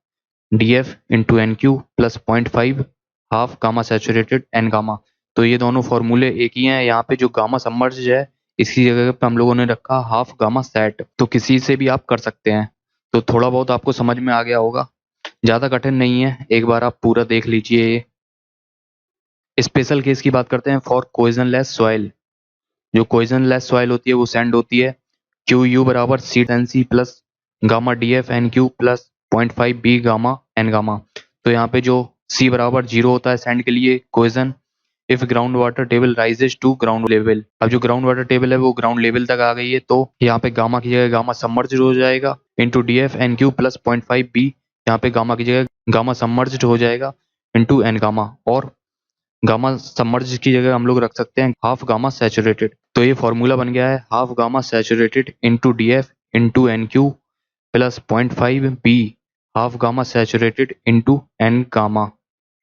D F into N Q plus 0.5 half gamma saturated N gamma. तो ये दोनों फॉर्मूले एक ही हैं। यहाँ पे जो गामा सबमर्ज है इसकी जगह पे हम लोगों ने रखा हाफ गामा सेट, तो किसी से भी आप कर सकते हैं। तो थोड़ा बहुत आपको समझ में आ गया होगा, ज़्यादा कठिन नहीं है, एक बार आप पूरा देख लीजिए। ये स्पेशल केस की बात करते हैं फॉर कोइजनलेस सॉइल। जो कोइजनलेस सॉइल होती है वो सैंड होती है, क्यू यू बराबर C N C plus gamma D F N Q plus 0.5 B gamma N gamma. तो यहाँ पे जो सी बराबर 0 होता है सैंड के लिए cohesion, if ground water table rises to ground level. अब जो ग्राउंड वाटर टेबल है वो ग्राउंड लेवल तक आ गई है, तो यहाँ पे गामा की जगह गामा सबमर्ज्ड हो जाएगा into D F N Q plus 0.5 B, यहाँ पे गामा की जगह गामा सबमर्ज्ड हो जाएगा इंटू एन गामा, और गामा सबमर्ज की जगह हम लोग रख सकते हैं हाफ गामा सैचुरेटेड। तो ये फॉर्मूला बन गया है half gamma saturated into D F into N Q plus 0.5 B half gamma saturated into N gamma.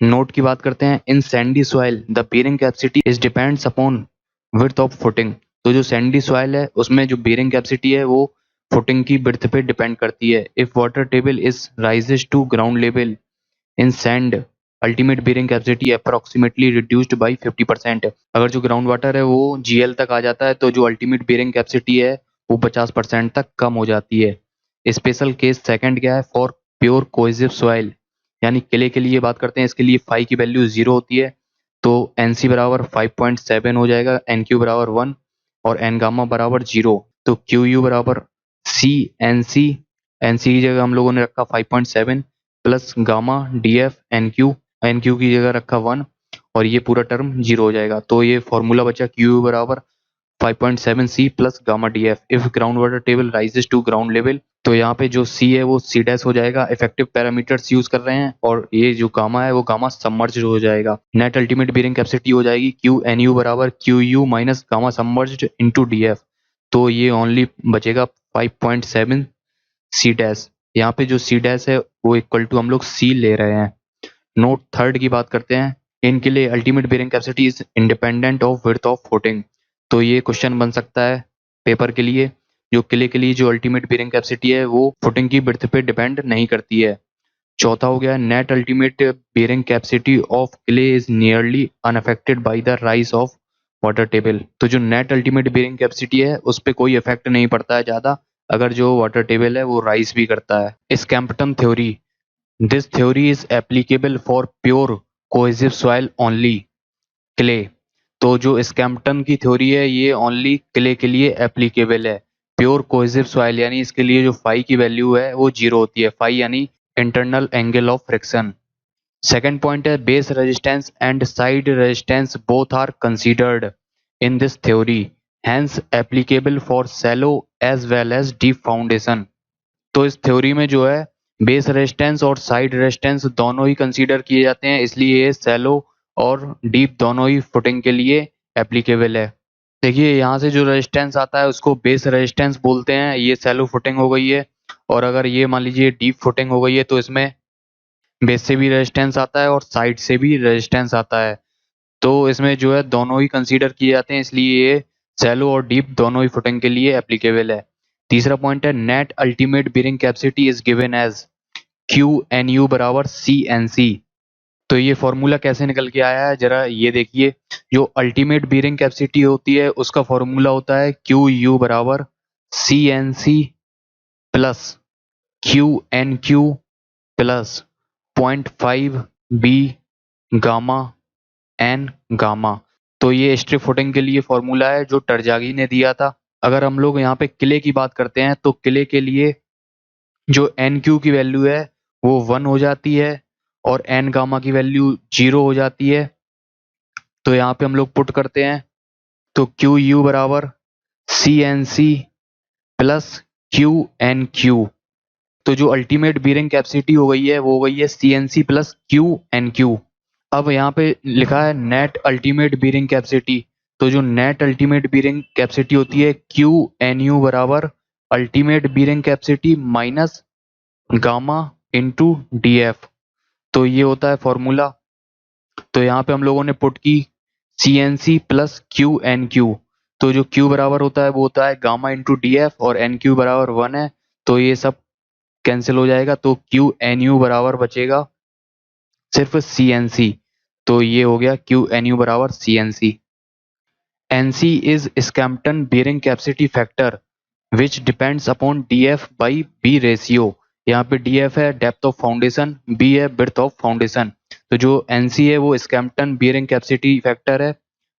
Note की बात करते हैं, in sandy soil the bearing capacity is depends upon width of footing. तो जो Sandy soil है उसमें जो bearing capacity है वो फुटिंग की विड्थ पे डिपेंड करती है। If water table is raises to ground level in sand ultimate bearing capacity approximately reduced by 50%। अगर जो ग्राउंड वाटर है वो GL तक आ जाता है तो जो अल्टीमेट बेयरिंग कैपेसिटी है वो 50% तक कम हो जाती है। स्पेशल केस सेकंड क्या है, फॉर प्योर कोहेसिव सॉइल, यानी क्ले के लिए बात करते हैं, इसके लिए फाई की वैल्यू 0 होती है, तो NC बराबर 5.7 हो जाएगा, NQ बराबर 1 और N गामा बराबर 0। तो QU बराबर NC की जगह हम लोगों ने रखा 5.7 प्लस गामा DF NQ की जगह रखा 1, और ये पूरा टर्म 0 हो जाएगा। तो ये फॉर्मूला बचा QU बराबर 5.7 C plus gamma DF if ground water table rises to ground level. तो यहाँ पे जो C है वो C डैश हो जाएगा, इफेक्टिव पैरामीटर्स यूज कर रहे हैं, और ये जो गामा है वो गामा सबमर्ज्ड हो जाएगा। नेट अल्टीमेट बेयरिंग कैपेसिटी हो जाएगी QNU बराबर QU minus gamma submerged into DF। तो ये ओनली बचेगा 5.7 C डैश। यहाँ पे जो C डैश है वो इक्वल टू हम लोग C ले रहे हैं। नोट थर्ड की बात करते हैं, इनके लिए ultimate bearing capacity is independent of width of footing. तो ये क्वेश्चन बन सकता है पेपर के लिए, जो क्ले के लिए जो अल्टीमेट बेयरिंग कैपेसिटी है वो फुटिंग की विड्थ पे डिपेंड नहीं करती है। चौथा हो गया, net ultimate bearing capacity of clay is nearly unaffected by the rise of water table. तो जो नेट अल्टीमेट बेयरिंग कैपेसिटी है उस पर कोई इफेक्ट नहीं पड़ता है ज़्यादा अगर जो वाटर टेबल है वो राइज भी करता है। Skempton theory, this theory is applicable for pure cohesive soil only clay. तो जो स्कैम्पटन की थ्योरी है ये ओनली क्ले के लिए एप्लीकेबल है, प्योर कोहेसिव सॉइल यानी इसके लिए जो फाई की वैल्यू है वो 0 होती है, फाई यानी internal angle of friction. Second point है base resistance and side resistance both are considered in this theory, hence applicable for shallow as well as deep foundation. तो इस थ्योरी में जो है बेस रेजिस्टेंस और साइड रेजिस्टेंस दोनों ही consider किए जाते हैं, इसलिए ये शैलो और डीप दोनों ही फुटिंग के लिए एप्लीकेबल है। देखिए यहाँ से जो रेजिस्टेंस आता है उसको बेस रेजिस्टेंस बोलते हैं, ये शैलो फुटिंग हो गई है। और अगर ये मान लीजिए डीप फुटिंग हो गई है तो इसमें बेस से भी रेजिस्टेंस आता है और साइड से भी रेजिस्टेंस आता है। तो इसमें जो है दोनों ही कंसीडर किए जाते हैं, इसलिए ये शैलो और डीप दोनों ही फुटिंग के लिए एप्लीकेबल है। तीसरा पॉइंट है net ultimate bearing capacity is given as Q N U बराबर सी एन सी। तो ये फॉर्मूला कैसे निकल के आया है जरा ये देखिए। जो अल्टीमेट बीयरिंग कैपेसिटी होती है उसका फॉर्मूला होता है क्यू यू बराबर C N C plus Q N Q plus 0.5 B gamma N gamma. तो ये स्ट्रिप फुटिंग के लिए फॉर्मूला है जो टरजागी ने दिया था। अगर हम लोग यहाँ पे किले की बात करते हैं तो किले के लिए जो एन क्यू की वैल्यू है वो 1 हो जाती है और एन गामा की वैल्यू 0 हो जाती है। तो यहाँ पे हम लोग पुट करते हैं तो क्यू यू बराबर C N C plus Q N Q. तो जो अल्टीमेट बीयरिंग कैपेसिटी हो गई है वो हो गई है C N C plus Q N Q. अब यहाँ पे लिखा है नेट अल्टीमेट बीयरिंग कैपेसिटी। तो जो नेट अल्टीमेट बीयरिंग कैपेसिटी होती है क्यू एन यू बराबर ultimate bearing capacity minus gamma into D F. तो ये होता है फॉर्मूला। तो यहाँ पे हम लोगों ने पुट की C N C plus Q N Q. तो जो क्यू बराबर होता है वो होता है गामा इंटू डी एफ और एन क्यू बराबर 1 है, तो ये सब कैंसिल हो जाएगा। तो क्यू एन यू बराबर बचेगा सिर्फ सी एन सी। तो ये हो गया क्यू एन यू बराबर C N C. N C is Skempton bearing capacity factor which depends upon D F by B ratio. यहाँ पे डी एफ है डेप्थ ऑफ फाउंडेशन, बी है बिर्थ ऑफ फाउंडेशन। तो जो एन सी है वो स्कैम्पटन bearing capacity factor है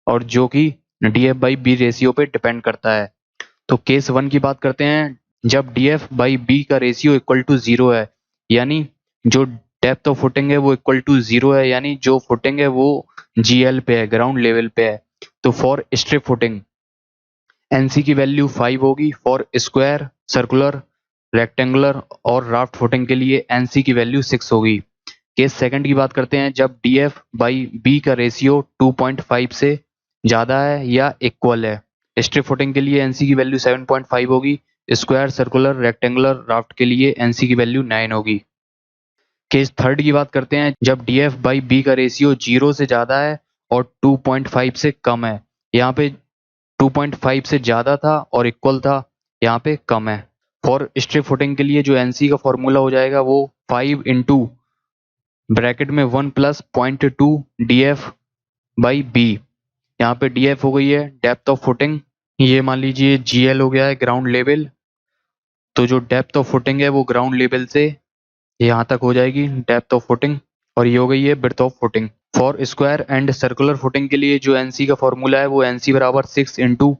और जो कि D F by B ratio पे डिपेंड करता है। तो केस 1 की बात करते हैं। जब डी एफ बाई बी का रेशियो इक्वल टू 0 है यानी जो डेप्थ ऑफ फुटिंग है वो इक्वल टू 0 है, यानी जो फुटिंग है वो जीएल पे है, ग्राउंड लेवल पे है। तो फॉर स्ट्रिप फुटिंग एनसी की वैल्यू 5 होगी। फॉर स्क्वायर, सर्कुलर, रेक्टेंगुलर और राफ्ट फुटिंग के लिए एनसी की वैल्यू 6 होगी। केस सेकंड की बात करते हैं। जब डी एफ बाई बी का रेशियो 2.5 से ज़्यादा है या इक्वल है। स्ट्रिप फुटिंग के लिए एनसी की वैल्यू 7.5 होगी। स्क्वायर, सर्कुलर, रेक्टेंगुलर, राफ्ट के लिए एनसी की वैल्यू 9 होगी। केस थर्ड की बात करते हैं। जब डी एफ बाई बी का रेशियो 0 से ज़्यादा है और 2.5 से कम है। यहाँ पे 2.5 से ज़्यादा था और इक्वल था, यहाँ पे कम है। फॉर स्ट्रिप फुटिंग के लिए जो एनसी का फॉर्मूला हो जाएगा वो 5 इंटू ब्रैकेट में 1 plus 0.2 D F by B. यहाँ पे डी एफ हो गई है डेप्थ ऑफ फुटिंग, ये मान लीजिए जीएल हो गया है ग्राउंड लेवल। तो जो डेप्थ ऑफ फुटिंग है वो ग्राउंड लेवल से यहाँ तक हो जाएगी डेप्थ ऑफ फुटिंग, और ये हो गई है breadth of footing. For square and circular footing के लिए जो एनसी का फॉर्मूला है वो एनसी बराबर 6 into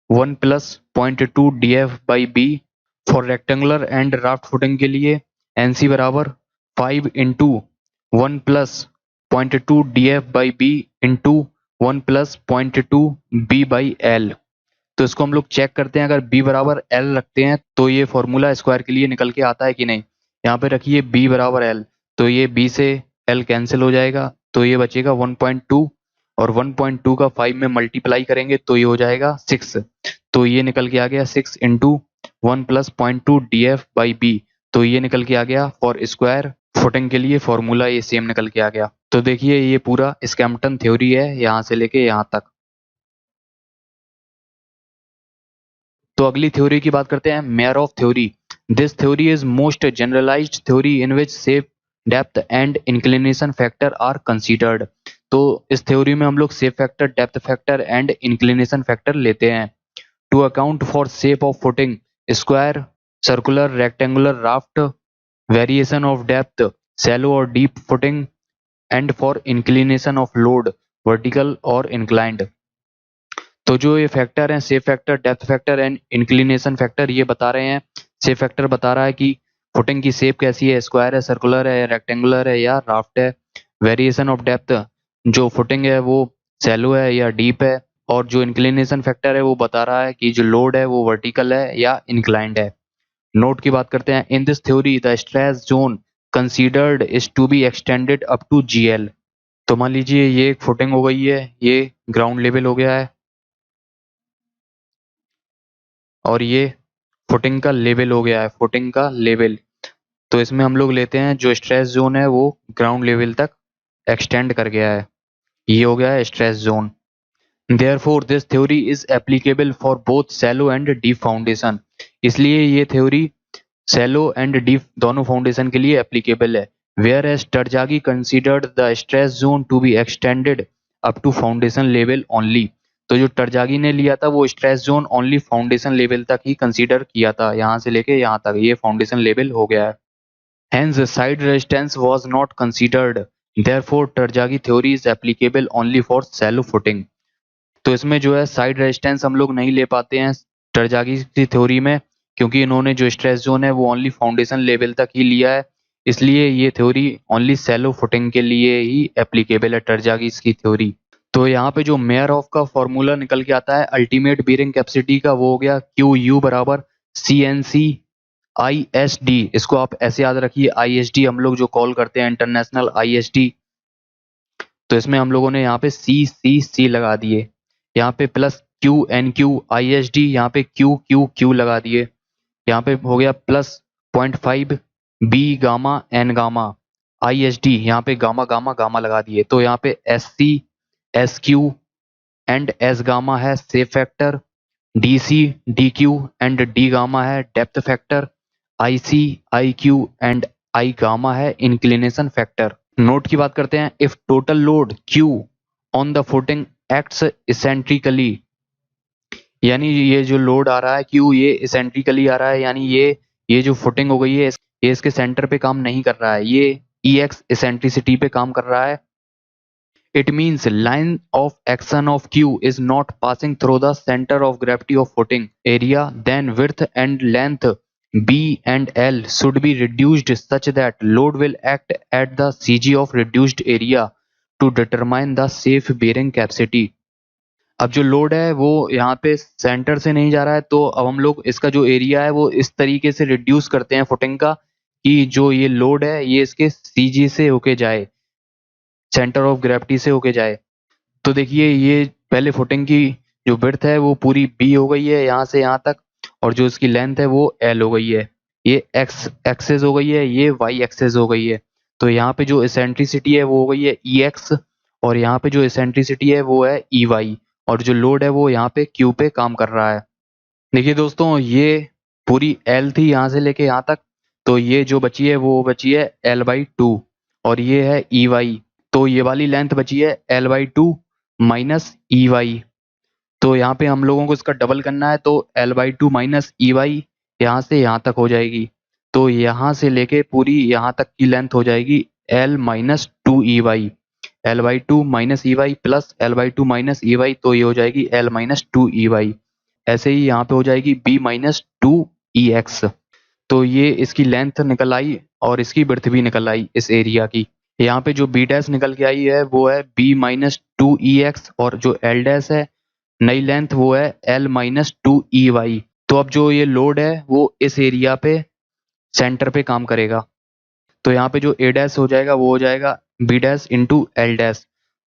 1 plus 0.2 D F by B. For rectangular and raft footing के लिए एनसी बराबर 5 into 1 plus 0.2 D F by B into 1 plus 0.2 B by L. तो इसको हम लोग चेक करते हैं, अगर b बराबर l रखते हैं तो ये फॉर्मूला स्क्वायर के लिए निकल के आता है कि नहीं। यहाँ पे रखिए b बराबर l, तो ये b से l कैंसिल हो जाएगा, तो ये बचेगा 1.2 और 1.2 का 5 में मल्टीप्लाई करेंगे तो ये हो जाएगा 6। तो ये निकल के आ गया 6 into 1 plus 0.2 D F by B. तो ये निकल के आ गया फॉर स्क्वायर फुटिंग के लिए फॉर्मूला ये सेम निकल के आ गया। तो देखिए ये पूरा स्कैम्पटन थ्योरी है यहाँ से लेके यहाँ तक। तो अगली थ्योरी की बात करते हैं, Meyerhof theory. This theory is most generalized theory in which shape, depth and inclination factor are considered. तो इस थ्योरी में हम लोग shape factor, depth factor and inclination factor लेते हैं to account for shape of footing, square, circular, rectangular, raft, variation of depth, shallow और deep footing and for inclination of load, vertical और inclined. तो जो ये फैक्टर हैं, shape factor, depth factor and inclination factor, ये बता रहे हैं। सेफ फैक्टर बता रहा है कि फुटिंग की शेप कैसी है, स्क्वायर है, सर्कुलर है, रेक्टेंगुलर है या राफ्ट है। वेरिएशन ऑफ डेप्थ, जो फुटिंग है वो सैलो है या डीप है। और जो इंक्लिनेशन फैक्टर है वो बता रहा है कि जो लोड है वो वर्टिकल है या इंक्लाइंड है। नोट की बात करते हैं। In this theory the stress zone considered is to be extended up to GL। तो मान लीजिए ये एक फुटिंग हो गई है, ये ग्राउंड लेवल हो गया है और ये फुटिंग का लेवल हो गया है, फुटिंग का लेवल। तो इसमें हम लोग लेते हैं जो स्ट्रेस जोन है वो ग्राउंड लेवल तक एक्सटेंड कर गया है, ये हो गया है stress zone. Therefore, this theory is applicable for both shallow and deep foundation। इसलिए ये थ्योरी shallow and deep दोनों फाउंडेशन के लिए एप्लीकेबल है। Whereas Tarjagi considered the stress zone to be extended up to foundation level only। तो जो टरजागी ने लिया था वो stress zone only foundation level तक ही कंसीडर किया था, यहाँ से लेके यहाँ तक ये फाउंडेशन लेवल हो गया है। Hence, side resistance was not considered। Therefore, Tarjagi theory is applicable only for shallow footing। तो इसमें जो है साइड रेजिस्टेंस हम लोग नहीं ले पाते हैं टरजागी की थ्योरी में, क्योंकि इन्होंने जो स्ट्रेस जोन है वो ओनली फाउंडेशन लेवल तक ही लिया है। इसलिए ये थ्योरी ओनली सैलो फुटिंग के लिए ही एप्लीकेबल है, टरजागी की थ्योरी। तो यहाँ पे जो मेयर ऑफ का फॉर्मूला निकल के आता है अल्टीमेट बीयरिंग कैपेसिटी का, वो हो गया QU बराबर CNC ISD। इसको आप ऐसे याद रखिए, ISD हम लोग जो कॉल करते हैं इंटरनेशनल ISD। तो इसमें हम लोगों ने यहाँ पे CCC लगा दिए, यहाँ पे प्लस QNQ ISD, यहाँ पे QQQ लगा दिए, यहाँ पे हो गया plus 0.5 B gamma N gamma ISD, यहाँ पे गामा गामा गामा लगा दिए। तो यहाँ पे SC SQ and S gamma है shape factor, DC DQ and D gamma है depth factor, IC IQ and I gamma है इंक्लिनेशन फैक्टर। नोट की बात करते हैं। If total load Q on the footing acts eccentrically, यानी ये जो लोड आ रहा है Q ये इसेंट्रिकली आ रहा है, यानी ये जो फुटिंग हो गई है ये इसके सेंटर पे काम नहीं कर रहा है, ये EX इसेंट्रिसिटी पे काम कर रहा है। It means line of action of Q is not passing through the center of gravity of footing area, then width and length B and L should be reduced such that load will act at the CG of reduced area to determine the safe bearing capacity। अब जो load है वो यहाँ पे centre से नहीं जा रहा है, तो अब हम लोग इसका जो एरिया है वो इस तरीके से रिड्यूस करते हैं फुटिंग का कि जो ये लोड है ये इसके CG से होके जाए, सेंटर ऑफ ग्रेविटी से होके जाए। तो देखिए ये पहले फुटिंग की जो विड्थ है वो पूरी B हो गई है यहाँ से यहाँ तक, और जो इसकी लेंथ है वो L हो गई है। ये X एक्सेस हो गई है, ये Y एक्सेस हो गई है। तो यहाँ पे जो इसेंट्रिसिटी है वो हो गई है EX, और यहाँ पे जो इसेंट्रिसिटी है वो है EY, और जो लोड है वो यहाँ पे Q पे काम कर रहा है। देखिए दोस्तों ये पूरी L थी यहाँ से लेके यहाँ तक, तो ये जो बची है वो बची है L/2, और ये है EY। तो ये वाली लेंथ बची है L/2 माइनस EY। तो यहाँ पे हम लोगों को इसका डबल करना है, तो L/2 माइनस EY यहाँ से यहाँ तक हो जाएगी। तो यहाँ से लेके पूरी यहाँ तक की लेंथ हो जाएगी L-2EY। L/2 minus EY plus L/2 minus EY, तो ये हो जाएगी L-2EY। ऐसे ही यहाँ पे हो जाएगी B-2EX। तो ये इसकी लेंथ निकल आई और इसकी विड्थ भी निकल आई इस एरिया की। यहाँ पे जो B डैश निकल के आई है वो है B-2EX, और जो L डैश है नई लेंथ वो है L-2EY। तो अब जो ये लोड है वो इस एरिया पे सेंटर पे काम करेगा। तो यहाँ पे जो A डैश हो जाएगा वो हो जाएगा B dash into L dash.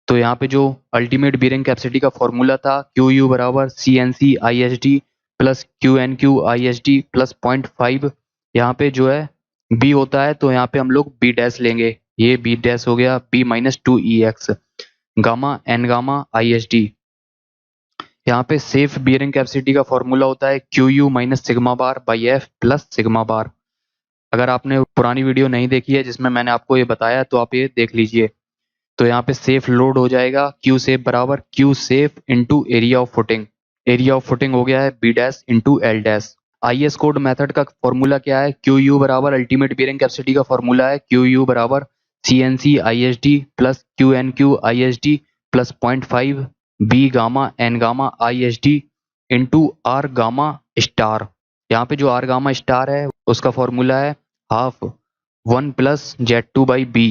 तो यहाँ पे जो अल्टीमेट बीयरिंग कैपेसिटी का फॉर्मूला था QU बराबर CNC ISD plus QNQ ISD plus 0.5, यहाँ पे जो है B होता है तो यहाँ पे हम लोग B डैश लेंगे, ये B डैश हो गया B-2EX gamma N gamma ISD। यहाँ पे सेफ बीयरिंग कैपेसिटी का फॉर्मूला होता है QU minus sigma bar by F plus sigma bar. अगर आपने पुरानी वीडियो नहीं देखी है जिसमें मैंने आपको ये बताया तो आप ये देख लीजिए। तो यहाँ पे सेफ लोड हो जाएगा Q सेफ बराबर Q safe into area of footing. Area of footing हो गया है B dash into L dash. IS code method का फॉर्मूला क्या है? QU बराबर अल्टीमेट बीयरिंग कैपेसिटी का फॉर्मूला है QU बराबर CNC ISD plus QNQ ISD plus 0.5 B gamma N gamma I S D into R gamma star. यहाँ पे जो आर गामा स्टार है उसका फॉर्मूला है हाफ 1+Z2/B।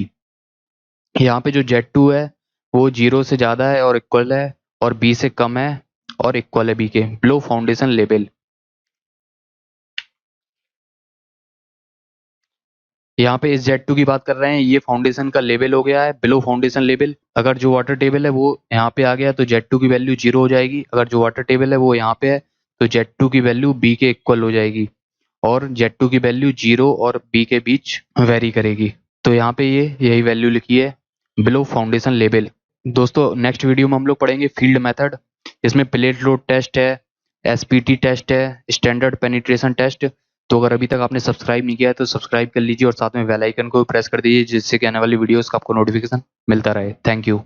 यहाँ पे जो Z2 है वो 0 से ज़्यादा है और इक्वल है, और B से कम है और इक्वल है B के। बिलो फाउंडेशन लेवल, यहाँ पे इस Z2 की बात कर रहे हैं, ये फाउंडेशन का लेवल हो गया है बिलो फाउंडेशन लेवल। अगर जो वाटर टेबल है वो यहाँ पे आ गया तो Z2 की वैल्यू 0 हो जाएगी। अगर जो वाटर टेबल है वो यहाँ पे है तो Z2 की वैल्यू B के इक्वल हो जाएगी, और Z2 की वैल्यू 0 और B के बीच वेरी करेगी। तो यहाँ पे ये यही वैल्यू लिखी है बिलो फाउंडेशन लेवल। दोस्तों नेक्स्ट वीडियो में हम लोग पढ़ेंगे फील्ड मेथड। इसमें प्लेट लोड टेस्ट है, एसपीटी टेस्ट है, स्टैंडर्ड पेनिट्रेशन टेस्ट। तो अगर अभी तक आपने सब्सक्राइब नहीं किया है तो सब्सक्राइब कर लीजिए और साथ में बेल आइकन को भी प्रेस कर दीजिए, जिससे कि आने वाली वीडियोस का आपको नोटिफिकेशन मिलता रहे। Thank you.